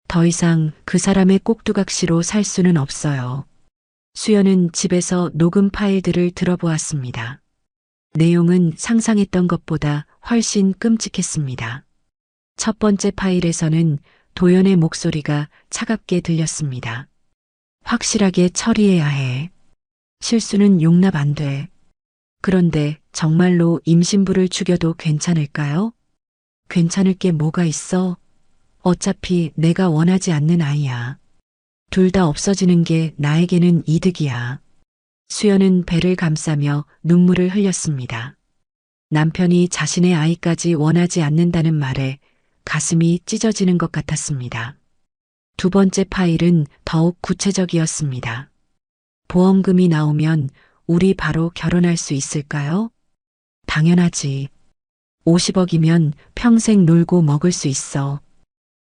더 이상 그 사람의 꼭두각시로 살 수는 없어요. 수연은 집에서 녹음 파일들을 들어보았습니다. 내용은 상상했던 것보다 훨씬 끔찍했습니다. 첫 번째 파일에서는 도연의 목소리가 차갑게 들렸습니다. 확실하게 처리해야 해. 실수는 용납 안 돼. 그런데 정말로 임신부를 죽여도 괜찮을까요? 괜찮을 게 뭐가 있어? 어차피 내가 원하지 않는 아이야. 둘 다 없어지는 게 나에게는 이득이야. 수연은 배를 감싸며 눈물을 흘렸습니다. 남편이 자신의 아이까지 원하지 않는다는 말에 가슴이 찢어지는 것 같았습니다. 두 번째 파일은 더욱 구체적이었습니다. 보험금이 나오면 우리 바로 결혼할 수 있을까요? 당연하지. 50억이면 평생 놀고 먹을 수 있어.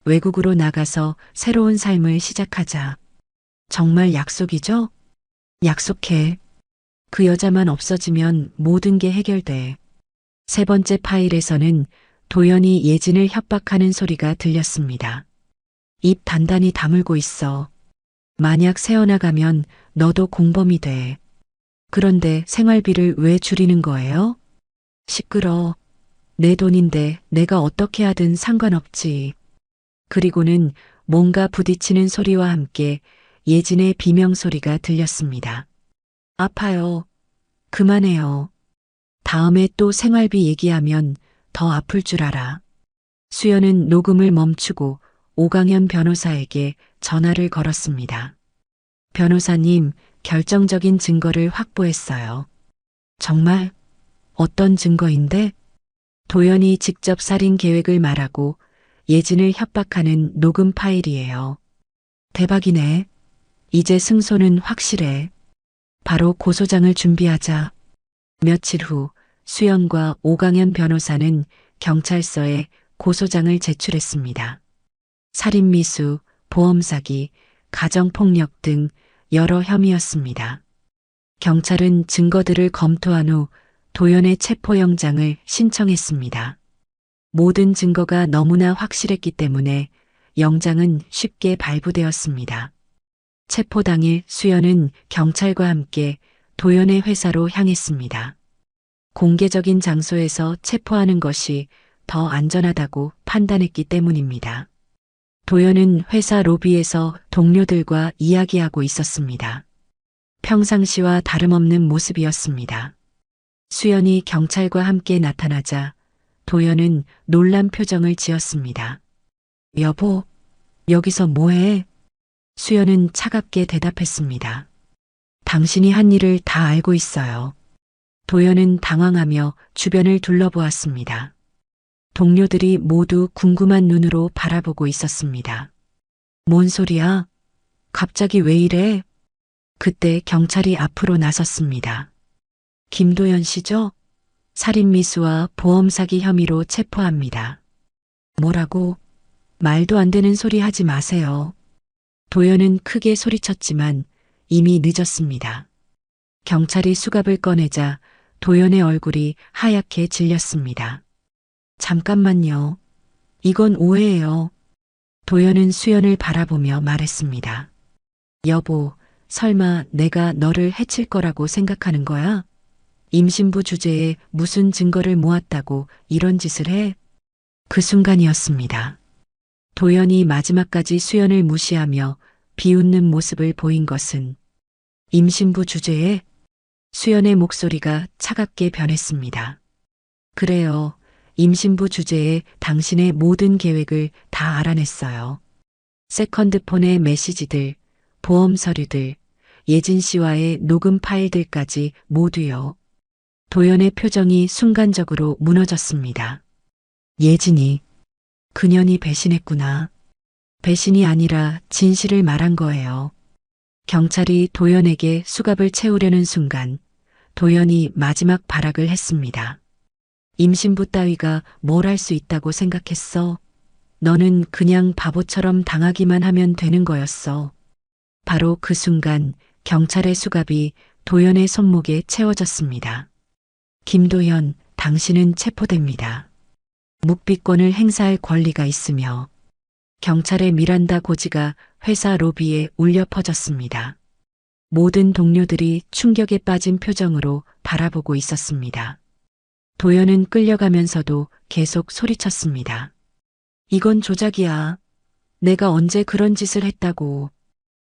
외국으로 나가서 새로운 삶을 시작하자. 정말 약속이죠? 약속해. 그 여자만 없어지면 모든 게 해결돼. 세 번째 파일에서는 도연이 예진을 협박하는 소리가 들렸습니다. 입 단단히 다물고 있어. 만약 새어나가면 너도 공범이 돼. 그런데 생활비를 왜 줄이는 거예요? 시끄러. 내 돈인데 내가 어떻게 하든 상관없지. 그리고는 뭔가 부딪히는 소리와 함께 예진의 비명소리가 들렸습니다. 아파요. 그만해요. 다음에 또 생활비 얘기하면 더 아플 줄 알아. 수연은 녹음을 멈추고 오강현 변호사에게 전화를 걸었습니다. 변호사님, 결정적인 증거를 확보했어요. 정말? 어떤 증거인데? 도연이 직접 살인 계획을 말하고 예진을 협박하는 녹음 파일이에요. 대박이네. 이제 승소는 확실해. 바로 고소장을 준비하자. 며칠 후 수연과 오강현 변호사는 경찰서에 고소장을 제출했습니다. 살인미수, 보험사기, 가정폭력 등 여러 혐의였습니다. 경찰은 증거들을 검토한 후 도연의 체포영장을 신청했습니다. 모든 증거가 너무나 확실했기 때문에 영장은 쉽게 발부되었습니다. 체포 당일 수연은 경찰과 함께 도연의 회사로 향했습니다. 공개적인 장소에서 체포하는 것이 더 안전하다고 판단했기 때문입니다. 도연은 회사 로비에서 동료들과 이야기하고 있었습니다. 평상시와 다름없는 모습이었습니다. 수연이 경찰과 함께 나타나자 도연은 놀란 표정을 지었습니다. 여보, 여기서 뭐해? 수연은 차갑게 대답했습니다. 당신이 한 일을 다 알고 있어요. 도연은 당황하며 주변을 둘러보았습니다. 동료들이 모두 궁금한 눈으로 바라보고 있었습니다. 뭔 소리야? 갑자기 왜 이래? 그때 경찰이 앞으로 나섰습니다. 김도연 씨죠? 살인미수와 보험사기 혐의로 체포합니다. 뭐라고? 말도 안 되는 소리 하지 마세요. 도연은 크게 소리쳤지만 이미 늦었습니다. 경찰이 수갑을 꺼내자 도연의 얼굴이 하얗게 질렸습니다. 잠깐만요. 이건 오해예요. 도연은 수연을 바라보며 말했습니다. 여보, 설마 내가 너를 해칠 거라고 생각하는 거야? 임신부 주제에 무슨 증거를 모았다고 이런 짓을 해? 그 순간이었습니다. 도연이 마지막까지 수연을 무시하며 비웃는 모습을 보인 것은 임신부 주제에 수연의 목소리가 차갑게 변했습니다. 그래요. 임신부 주제에 당신의 모든 계획을 다 알아냈어요. 세컨드폰의 메시지들, 보험 서류들, 예진 씨와의 녹음 파일들까지 모두요. 도연의 표정이 순간적으로 무너졌습니다. 예진이, 그년이 배신했구나. 배신이 아니라 진실을 말한 거예요. 경찰이 도연에게 수갑을 채우려는 순간 도연이 마지막 발악을 했습니다. 임신부 따위가 뭘 할 수 있다고 생각했어? 너는 그냥 바보처럼 당하기만 하면 되는 거였어. 바로 그 순간 경찰의 수갑이 도연의 손목에 채워졌습니다. 김도연, 당신은 체포됩니다. 묵비권을 행사할 권리가 있으며 경찰의 미란다 고지가 회사 로비에 울려 퍼졌습니다. 모든 동료들이 충격에 빠진 표정으로 바라보고 있었습니다. 도연은 끌려가면서도 계속 소리쳤습니다. 이건 조작이야. 내가 언제 그런 짓을 했다고.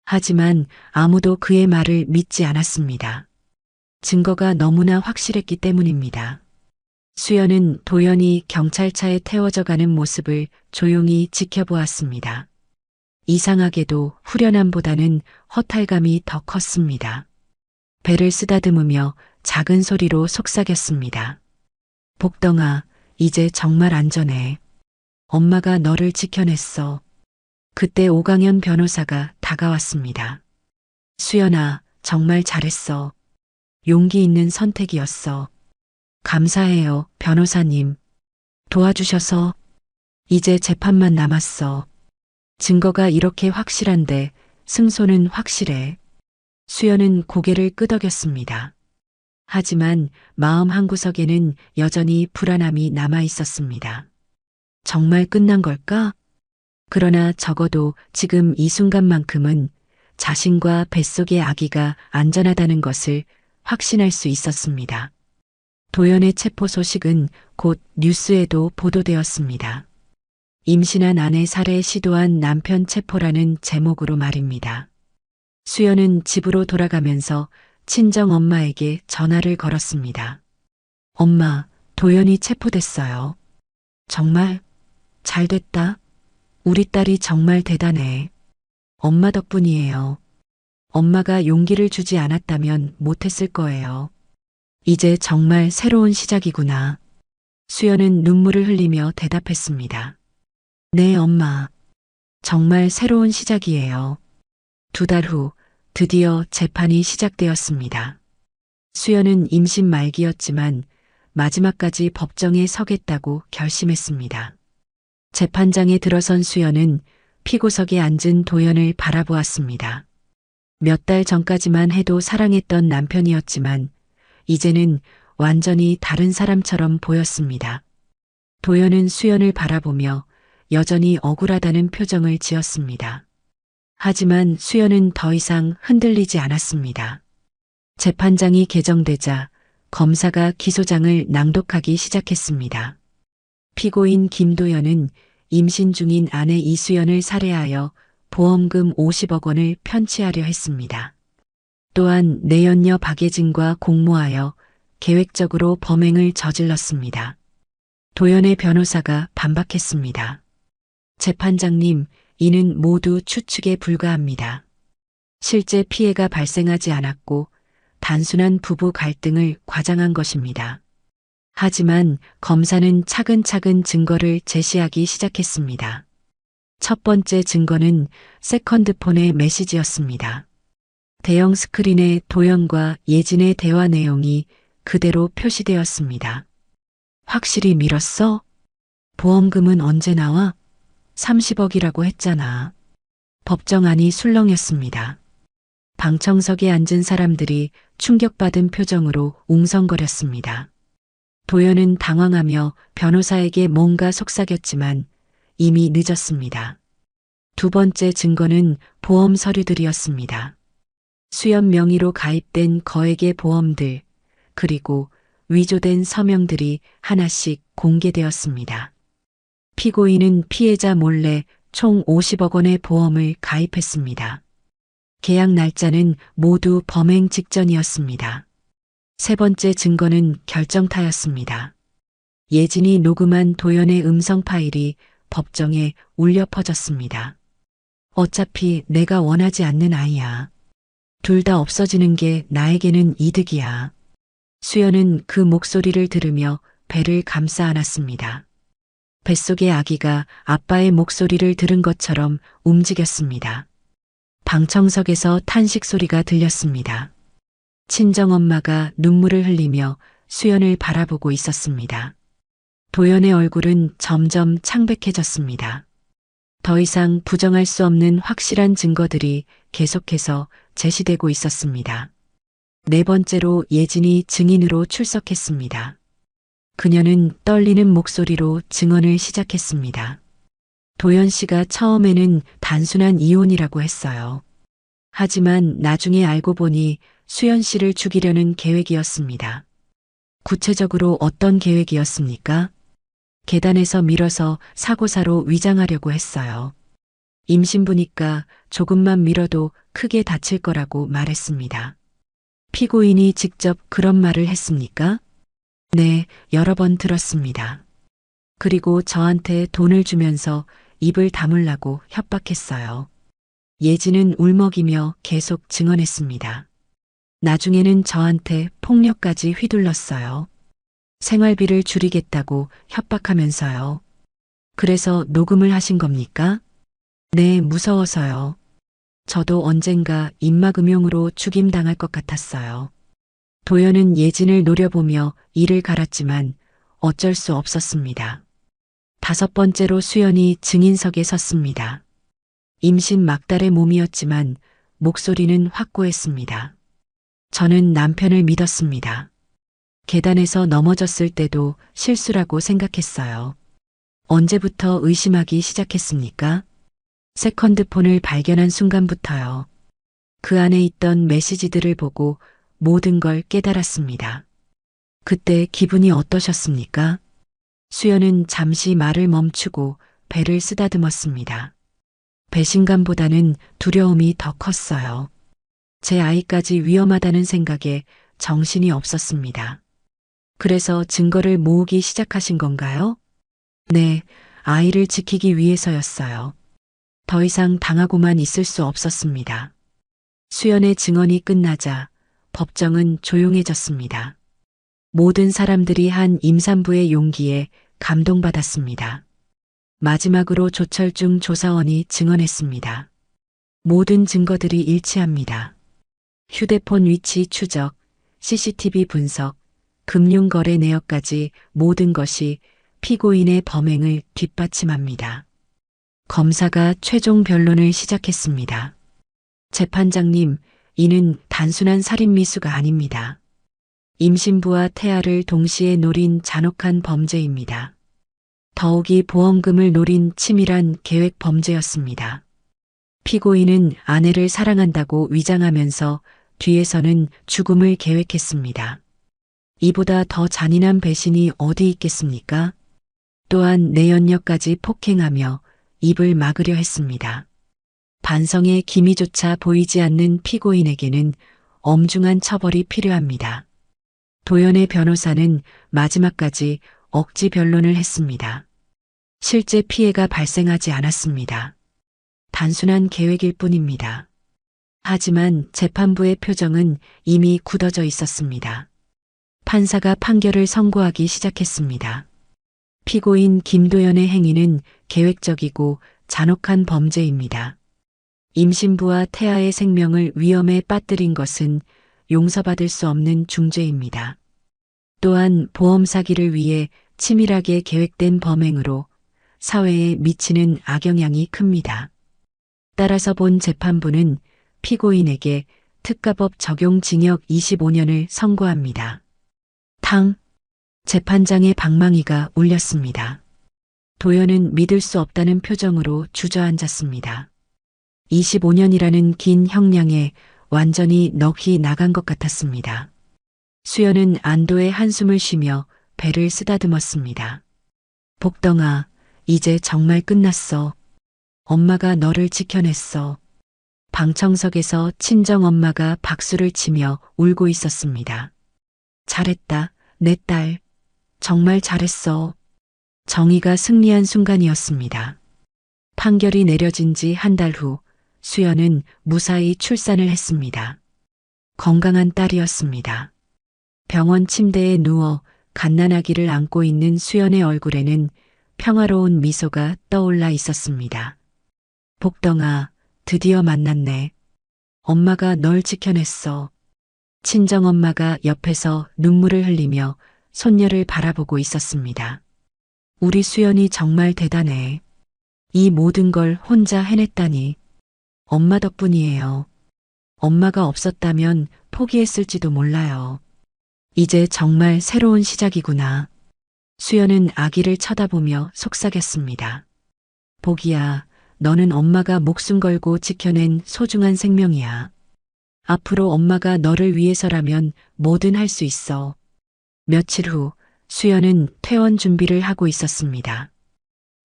하지만 아무도 그의 말을 믿지 않았습니다. 증거가 너무나 확실했기 때문입니다. 수연은 도연이 경찰차에 태워져 가는 모습을 조용히 지켜보았습니다. 이상하게도 후련함보다는 허탈감이 더 컸습니다. 배를 쓰다듬으며 작은 소리로 속삭였습니다. 복덩아, 이제 정말 안전해. 엄마가 너를 지켜냈어. 그때 오강현 변호사가 다가왔습니다. 수연아, 정말 잘했어. 용기 있는 선택이었어. 감사해요, 변호사님. 도와주셔서. 이제 재판만 남았어. 증거가 이렇게 확실한데 승소는 확실해. 수연은 고개를 끄덕였습니다. 하지만 마음 한구석에는 여전히 불안함이 남아 있었습니다. 정말 끝난 걸까? 그러나 적어도 지금 이 순간만큼은 자신과 뱃속의 아기가 안전하다는 것을 확신할 수 있었습니다. 도연의 체포 소식은 곧 뉴스에도 보도되었습니다. 임신한 아내 살해 시도한 남편 체포라는 제목으로 말입니다. 수연은 집으로 돌아가면서 친정 엄마에게 전화를 걸었습니다. 엄마, 도연이 체포됐어요. 정말 잘 됐다. 우리 딸이 정말 대단해. 엄마 덕분이에요. 엄마가 용기를 주지 않았다면 못했을 거예요. 이제 정말 새로운 시작이구나. 수연은 눈물을 흘리며 대답했습니다. 네, 엄마. 정말 새로운 시작이에요. 2달 후 드디어 재판이 시작되었습니다. 수연은 임신 말기였지만 마지막까지 법정에 서겠다고 결심했습니다. 재판장에 들어선 수연은 피고석에 앉은 도연을 바라보았습니다. 몇 달 전까지만 해도 사랑했던 남편이었지만 이제는 완전히 다른 사람처럼 보였습니다. 도연은 수연을 바라보며 여전히 억울하다는 표정을 지었습니다. 하지만 수연은 더 이상 흔들리지 않았습니다. 재판장이 개정되자 검사가 기소장을 낭독하기 시작했습니다. 피고인 김도연은 임신 중인 아내 이수연을 살해하여 보험금 50억 원을 편취하려 했습니다. 또한 내연녀 박예진과 공모하여 계획적으로 범행을 저질렀습니다. 도연의 변호사가 반박했습니다. 재판장님, 이는 모두 추측에 불과합니다. 실제 피해가 발생하지 않았고 단순한 부부 갈등을 과장한 것입니다. 하지만 검사는 차근차근 증거를 제시하기 시작했습니다. 첫 번째 증거는 세컨드폰의 메시지였습니다. 대형 스크린에 도연과 예진의 대화 내용이 그대로 표시되었습니다. 확실히 밀었어? 보험금은 언제 나와? 30억이라고 했잖아. 법정 안이 술렁였습니다. 방청석에 앉은 사람들이 충격받은 표정으로 웅성거렸습니다. 도연은 당황하며 변호사에게 뭔가 속삭였지만 이미 늦었습니다. 두 번째 증거는 보험 서류들이었습니다. 수연 명의로 가입된 거액의 보험들, 그리고 위조된 서명들이 하나씩 공개되었습니다. 피고인은 피해자 몰래 총 50억 원의 보험을 가입했습니다. 계약 날짜는 모두 범행 직전이었습니다. 세 번째 증거는 결정타였습니다. 예진이 녹음한 도연의 음성 파일이 법정에 울려 퍼졌습니다. 어차피 내가 원하지 않는 아이야. 둘 다 없어지는 게 나에게는 이득이야. 수연은 그 목소리를 들으며 배를 감싸 안았습니다. 뱃속의 아기가 아빠의 목소리를 들은 것처럼 움직였습니다. 방청석에서 탄식 소리가 들렸습니다. 친정엄마가 눈물을 흘리며 수연을 바라보고 있었습니다. 도연의 얼굴은 점점 창백해졌습니다. 더 이상 부정할 수 없는 확실한 증거들이 계속해서 제시되고 있었습니다. 네 번째로 예진이 증인으로 출석했습니다. 그녀는 떨리는 목소리로 증언을 시작했습니다. 도연 씨가 처음에는 단순한 이혼이라고 했어요. 하지만 나중에 알고 보니 수연 씨를 죽이려는 계획이었습니다. 구체적으로 어떤 계획이었습니까? 계단에서 밀어서 사고사로 위장하려고 했어요. 임신부니까 조금만 밀어도 크게 다칠 거라고 말했습니다. 피고인이 직접 그런 말을 했습니까? 네, 여러 번 들었습니다. 그리고 저한테 돈을 주면서 입을 다물라고 협박했어요. 예진은 울먹이며 계속 증언했습니다. 나중에는 저한테 폭력까지 휘둘렀어요. 생활비를 줄이겠다고 협박하면서요. 그래서 녹음을 하신 겁니까? 네, 무서워서요. 저도 언젠가 입막음용으로 죽임당할 것 같았어요. 도연은 예진을 노려보며 이를 갈았지만 어쩔 수 없었습니다. 5번째로 수연이 증인석에 섰습니다. 임신 막달의 몸이었지만 목소리는 확고했습니다. 저는 남편을 믿었습니다. 계단에서 넘어졌을 때도 실수라고 생각했어요. 언제부터 의심하기 시작했습니까? 세컨드폰을 발견한 순간부터요. 그 안에 있던 메시지들을 보고 모든 걸 깨달았습니다. 그때 기분이 어떠셨습니까? 수연은 잠시 말을 멈추고 배를 쓰다듬었습니다. 배신감보다는 두려움이 더 컸어요. 제 아이까지 위험하다는 생각에 정신이 없었습니다. 그래서 증거를 모으기 시작하신 건가요? 네, 아이를 지키기 위해서였어요. 더 이상 당하고만 있을 수 없었습니다. 수연의 증언이 끝나자 법정은 조용해졌습니다. 모든 사람들이 한 임산부의 용기에 감동받았습니다. 마지막으로 조철중 조사원이 증언했습니다. 모든 증거들이 일치합니다. 휴대폰 위치 추적, CCTV 분석, 금융거래 내역까지 모든 것이 피고인의 범행을 뒷받침합니다. 검사가 최종 변론을 시작했습니다. 재판장님, 이는 단순한 살인미수가 아닙니다. 임신부와 태아를 동시에 노린 잔혹한 범죄입니다. 더욱이 보험금을 노린 치밀한 계획 범죄였습니다. 피고인은 아내를 사랑한다고 위장하면서 뒤에서는 죽음을 계획했습니다. 이보다 더 잔인한 배신이 어디 있겠습니까? 또한 내연녀까지 폭행하며 입을 막으려 했습니다. 반성의 기미조차 보이지 않는 피고인에게는 엄중한 처벌이 필요합니다. 도연의 변호사는 마지막까지 억지 변론을 했습니다. 실제 피해가 발생하지 않았습니다. 단순한 계획일 뿐입니다. 하지만 재판부의 표정은 이미 굳어져 있었습니다. 판사가 판결을 선고하기 시작했습니다. 피고인 김도연의 행위는 계획적이고 잔혹한 범죄입니다. 임신부와 태아의 생명을 위험에 빠뜨린 것은 용서받을 수 없는 중죄입니다. 또한 보험 사기를 위해 치밀하게 계획된 범행으로 사회에 미치는 악영향이 큽니다. 따라서 본 재판부는 피고인에게 특가법 적용 징역 25년을 선고합니다. 탕! 재판장의 방망이가 울렸습니다. 도연은 믿을 수 없다는 표정으로 주저앉았습니다. 25년이라는 긴 형량에 완전히 넋이 나간 것 같았습니다. 수연은 안도의 한숨을 쉬며 배를 쓰다듬었습니다. 복덩아, 이제 정말 끝났어. 엄마가 너를 지켜냈어. 방청석에서 친정엄마가 박수를 치며 울고 있었습니다. 잘했다, 내 딸. 정말 잘했어. 정의가 승리한 순간이었습니다. 판결이 내려진 지 한 달 후 수연은 무사히 출산을 했습니다. 건강한 딸이었습니다. 병원 침대에 누워 갓난아기를 안고 있는 수연의 얼굴에는 평화로운 미소가 떠올라 있었습니다. 복덩아, 드디어 만났네. 엄마가 널 지켜냈어. 친정엄마가 옆에서 눈물을 흘리며 손녀를 바라보고 있었습니다. 우리 수연이 정말 대단해. 이 모든 걸 혼자 해냈다니. 엄마 덕분이에요. 엄마가 없었다면 포기했을지도 몰라요. 이제 정말 새로운 시작이구나. 수연은 아기를 쳐다보며 속삭였습니다. 복이야, 너는 엄마가 목숨 걸고 지켜낸 소중한 생명이야. 앞으로 엄마가 너를 위해서라면 뭐든 할 수 있어. 며칠 후 수연은 퇴원 준비를 하고 있었습니다.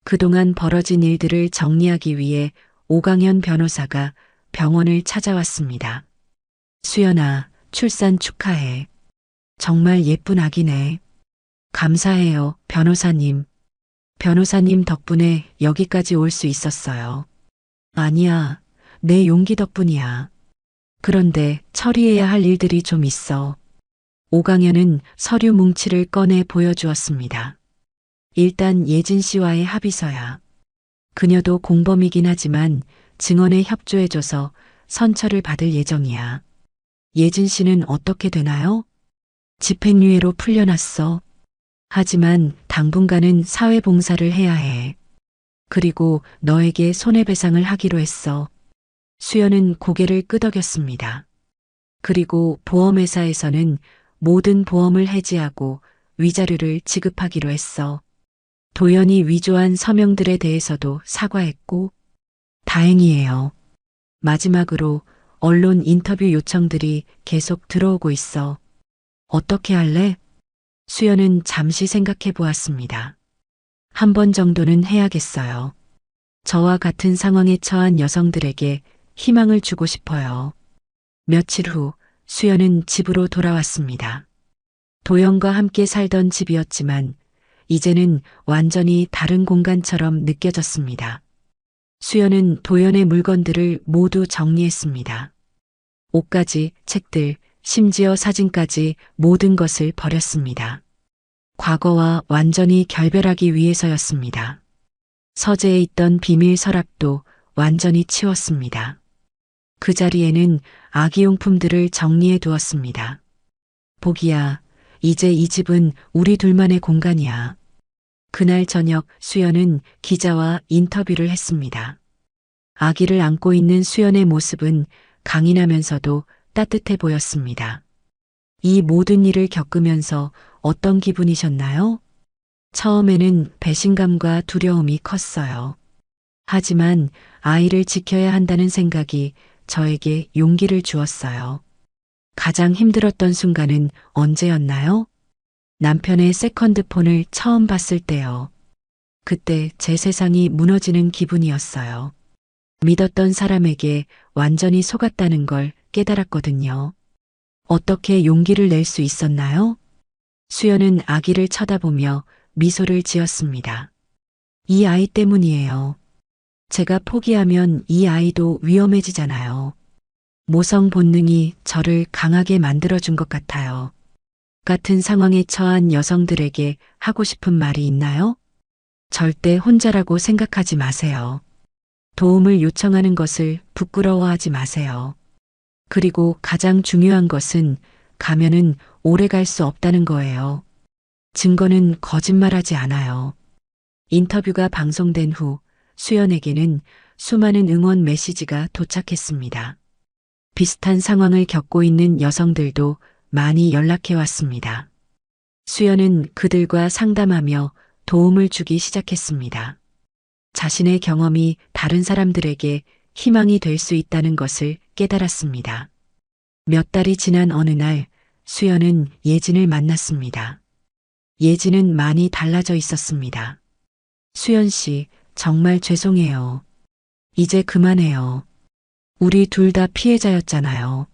그동안 벌어진 일들을 정리하기 위해 오강현 변호사가 병원을 찾아왔습니다. 수연아, 출산 축하해. 정말 예쁜 아기네. 감사해요, 변호사님. 변호사님 덕분에 여기까지 올 수 있었어요. 아니야, 내 용기 덕분이야. 그런데 처리해야 할 일들이 좀 있어. 오강현은 서류 뭉치를 꺼내 보여주었습니다. 일단 예진 씨와의 합의서야. 그녀도 공범이긴 하지만 증언에 협조해줘서 선처를 받을 예정이야. 예진 씨는 어떻게 되나요? 집행유예로 풀려났어. 하지만 당분간은 사회봉사를 해야 해. 그리고 너에게 손해배상을 하기로 했어. 수연은 고개를 끄덕였습니다. 그리고 보험회사에서는 모든 보험을 해지하고 위자료를 지급하기로 했어. 도연이 위조한 서명들에 대해서도 사과했고, 다행이에요. 마지막으로 언론 인터뷰 요청들이 계속 들어오고 있어. 어떻게 할래? 수연은 잠시 생각해 보았습니다. 한 번 정도는 해야겠어요. 저와 같은 상황에 처한 여성들에게 희망을 주고 싶어요. 며칠 후 수연은 집으로 돌아왔습니다. 도연과 함께 살던 집이었지만 이제는 완전히 다른 공간처럼 느껴졌습니다. 수연은 도연의 물건들을 모두 정리했습니다. 옷까지, 책들, 심지어 사진까지 모든 것을 버렸습니다. 과거와 완전히 결별하기 위해서였습니다. 서재에 있던 비밀 서랍도 완전히 치웠습니다. 그 자리에는 아기용품들을 정리해 두었습니다. 복이야, 이제 이 집은 우리 둘만의 공간이야. 그날 저녁 수연은 기자와 인터뷰를 했습니다. 아기를 안고 있는 수연의 모습은 강인하면서도 따뜻해 보였습니다. 이 모든 일을 겪으면서 어떤 기분이셨나요? 처음에는 배신감과 두려움이 컸어요. 하지만 아이를 지켜야 한다는 생각이 저에게 용기를 주었어요. 가장 힘들었던 순간은 언제였나요? 남편의 세컨드폰을 처음 봤을 때요. 그때 제 세상이 무너지는 기분이었어요. 믿었던 사람에게 완전히 속았다는 걸 깨달았거든요. 어떻게 용기를 낼 수 있었나요? 수연은 아기를 쳐다보며 미소를 지었습니다. 이 아이 때문이에요. 제가 포기하면 이 아이도 위험해지잖아요. 모성 본능이 저를 강하게 만들어준 것 같아요. 같은 상황에 처한 여성들에게 하고 싶은 말이 있나요? 절대 혼자라고 생각하지 마세요. 도움을 요청하는 것을 부끄러워하지 마세요. 그리고 가장 중요한 것은 가면은 오래 갈 수 없다는 거예요. 증거는 거짓말하지 않아요. 인터뷰가 방송된 후 수연에게는 수많은 응원 메시지가 도착했습니다. 비슷한 상황을 겪고 있는 여성들도 많이 연락해 왔습니다. 수연은 그들과 상담하며 도움을 주기 시작했습니다. 자신의 경험이 다른 사람들에게 희망이 될 수 있다는 것을 깨달았습니다. 몇 달이 지난 어느 날 수연은 예진을 만났습니다. 예진은 많이 달라져 있었습니다. 수연 씨, 정말 죄송해요. 이제 그만해요. 우리 둘 다 피해자였잖아요.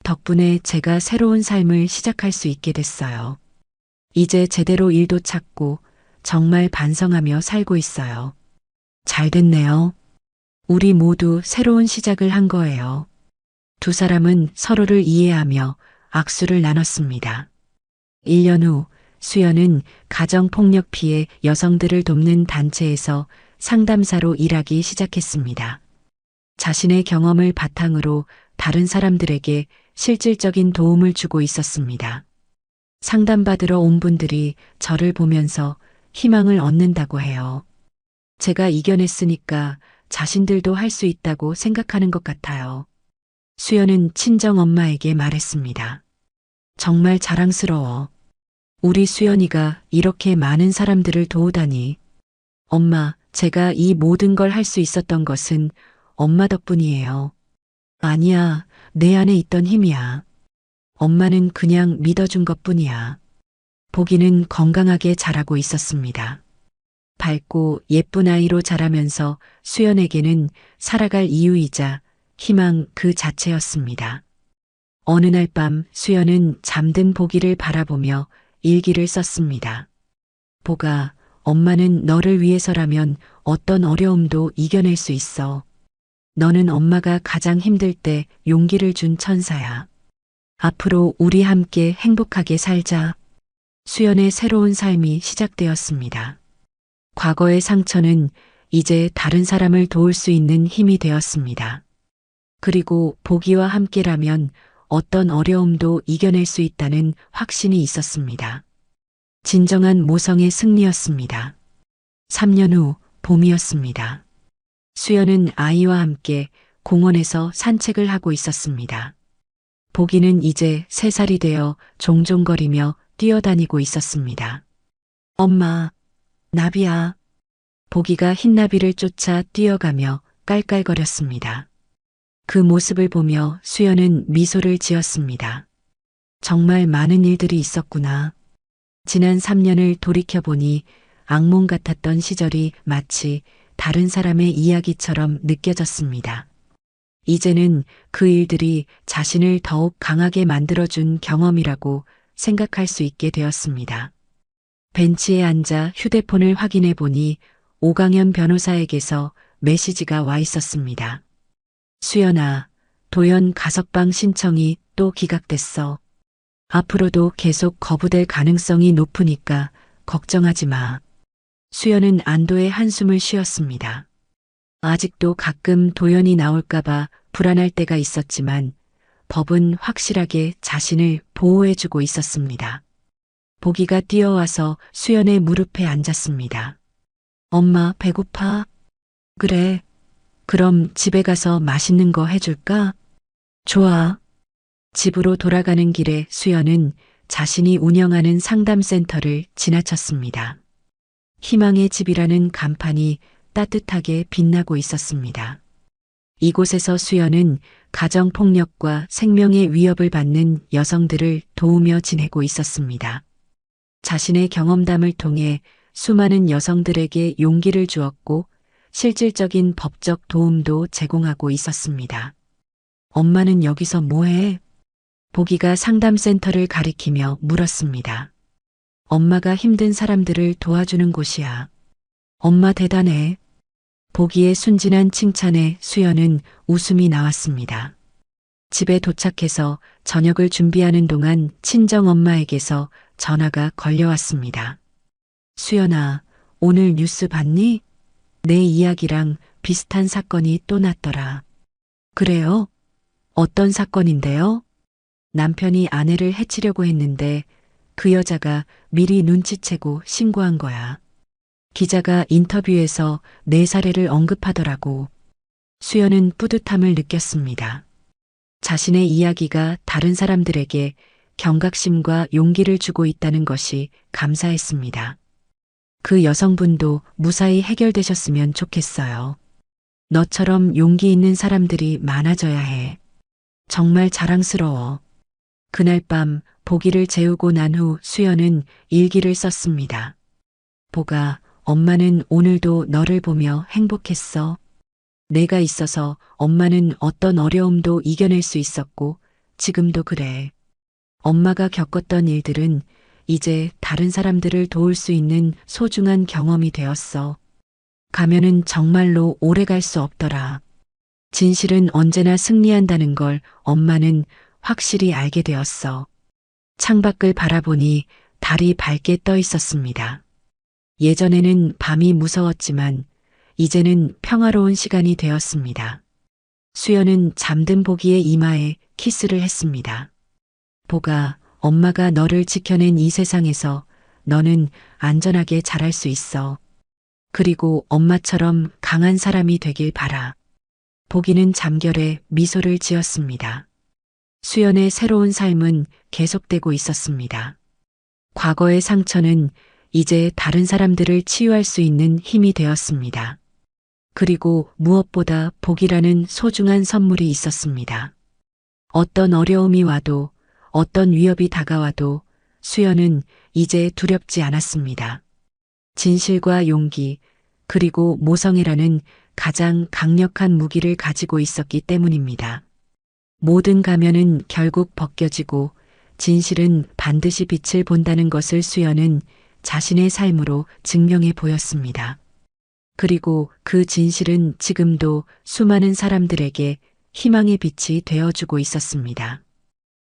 덕분에 제가 새로운 삶을 시작할 수 있게 됐어요. 이제 제대로 일도 찾고 정말 반성하며 살고 있어요. 잘 됐네요. 우리 모두 새로운 시작을 한 거예요. 두 사람은 서로를 이해하며 악수를 나눴습니다. 1년 후 수연은 가정폭력 피해 여성들을 돕는 단체에서 상담사로 일하기 시작했습니다. 자신의 경험을 바탕으로 다른 사람들에게 실질적인 도움을 주고 있었습니다. 상담받으러 온 분들이 저를 보면서 희망을 얻는다고 해요. 제가 이겨냈으니까 자신들도 할 수 있다고 생각하는 것 같아요. 수연은 친정 엄마에게 말했습니다. 정말 자랑스러워. 우리 수연이가 이렇게 많은 사람들을 도우다니. 엄마, 제가 이 모든 걸 할 수 있었던 것은 엄마 덕분이에요. 아니야, 내 안에 있던 힘이야. 엄마는 그냥 믿어준 것뿐이야. 보기는 건강하게 자라고 있었습니다. 밝고 예쁜 아이로 자라면서 수연에게는 살아갈 이유이자 희망 그 자체였습니다. 어느 날 밤 수연은 잠든 보기를 바라보며 일기를 썼습니다. 보가, 엄마는 너를 위해서라면 어떤 어려움도 이겨낼 수 있어. 너는 엄마가 가장 힘들 때 용기를 준 천사야. 앞으로 우리 함께 행복하게 살자. 수연의 새로운 삶이 시작되었습니다. 과거의 상처는 이제 다른 사람을 도울 수 있는 힘이 되었습니다. 그리고 보기와 함께라면 어떤 어려움도 이겨낼 수 있다는 확신이 있었습니다. 진정한 모성의 승리였습니다. 3년 후 봄이었습니다. 수연은 아이와 함께 공원에서 산책을 하고 있었습니다. 보기는 이제 3살이 되어 종종거리며 뛰어다니고 있었습니다. 엄마, 나비야. 보기가 흰나비를 쫓아 뛰어가며 깔깔거렸습니다. 그 모습을 보며 수연은 미소를 지었습니다. 정말 많은 일들이 있었구나. 지난 3년을 돌이켜보니 악몽 같았던 시절이 마치 다른 사람의 이야기처럼 느껴졌습니다. 이제는 그 일들이 자신을 더욱 강하게 만들어준 경험이라고 생각할 수 있게 되었습니다. 벤치에 앉아 휴대폰을 확인해 보니 오강현 변호사에게서 메시지가 와 있었습니다. 수연아, 도연 가석방 신청이 또 기각됐어. 앞으로도 계속 거부될 가능성이 높으니까 걱정하지 마. 수연은 안도의 한숨을 쉬었습니다. 아직도 가끔 도연이 나올까봐 불안할 때가 있었지만 법은 확실하게 자신을 보호해주고 있었습니다. 보기가 뛰어와서 수연의 무릎에 앉았습니다. 엄마, 배고파? 그래. 그럼 집에 가서 맛있는 거 해줄까? 좋아. 집으로 돌아가는 길에 수연은 자신이 운영하는 상담센터를 지나쳤습니다. 희망의 집이라는 간판이 따뜻하게 빛나고 있었습니다. 이곳에서 수연은 가정폭력과 생명의 위협을 받는 여성들을 도우며 지내고 있었습니다. 자신의 경험담을 통해 수많은 여성들에게 용기를 주었고 실질적인 법적 도움도 제공하고 있었습니다. 엄마는 여기서 뭐해? 보기가 상담센터를 가리키며 물었습니다. 엄마가 힘든 사람들을 도와주는 곳이야. 엄마 대단해. 보기의 순진한 칭찬에 수연은 웃음이 나왔습니다. 집에 도착해서 저녁을 준비하는 동안 친정엄마에게서 전화가 걸려왔습니다. 수연아, 오늘 뉴스 봤니? 내 이야기랑 비슷한 사건이 또 났더라. 그래요? 어떤 사건인데요? 남편이 아내를 해치려고 했는데 그 여자가 미리 눈치채고 신고한 거야. 기자가 인터뷰에서 내 사례를 언급하더라고. 수연은 뿌듯함을 느꼈습니다. 자신의 이야기가 다른 사람들에게 경각심과 용기를 주고 있다는 것이 감사했습니다. 그 여성분도 무사히 해결되셨으면 좋겠어요. 너처럼 용기 있는 사람들이 많아져야 해. 정말 자랑스러워. 그날 밤 보기를 재우고 난 후 수연은 일기를 썼습니다. 보가, 엄마는 오늘도 너를 보며 행복했어. 내가 있어서 엄마는 어떤 어려움도 이겨낼 수 있었고 지금도 그래. 엄마가 겪었던 일들은 이제 다른 사람들을 도울 수 있는 소중한 경험이 되었어. 가면은 정말로 오래 갈 수 없더라. 진실은 언제나 승리한다는 걸 엄마는 확실히 알게 되었어. 창밖을 바라보니 달이 밝게 떠 있었습니다. 예전에는 밤이 무서웠지만 이제는 평화로운 시간이 되었습니다. 수연은 잠든 보기의 이마에 키스를 했습니다. 보가, 엄마가 너를 지켜낸 이 세상에서 너는 안전하게 자랄 수 있어. 그리고 엄마처럼 강한 사람이 되길 바라. 보기는 잠결에 미소를 지었습니다. 수연의 새로운 삶은 계속되고 있었습니다. 과거의 상처는 이제 다른 사람들을 치유할 수 있는 힘이 되었습니다. 그리고 무엇보다 복이라는 소중한 선물이 있었습니다. 어떤 어려움이 와도, 어떤 위협이 다가와도 수연은 이제 두렵지 않았습니다. 진실과 용기, 그리고 모성애라는 가장 강력한 무기를 가지고 있었기 때문입니다. 모든 가면은 결국 벗겨지고 진실은 반드시 빛을 본다는 것을 수연은 자신의 삶으로 증명해 보였습니다. 그리고 그 진실은 지금도 수많은 사람들에게 희망의 빛이 되어주고 있었습니다.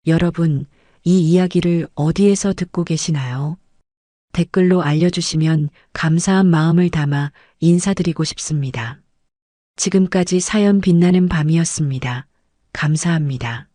여러분, 이 이야기를 어디에서 듣고 계시나요? 댓글로 알려주시면 감사한 마음을 담아 인사드리고 싶습니다. 지금까지 사연 빛나는 밤이었습니다. 감사합니다.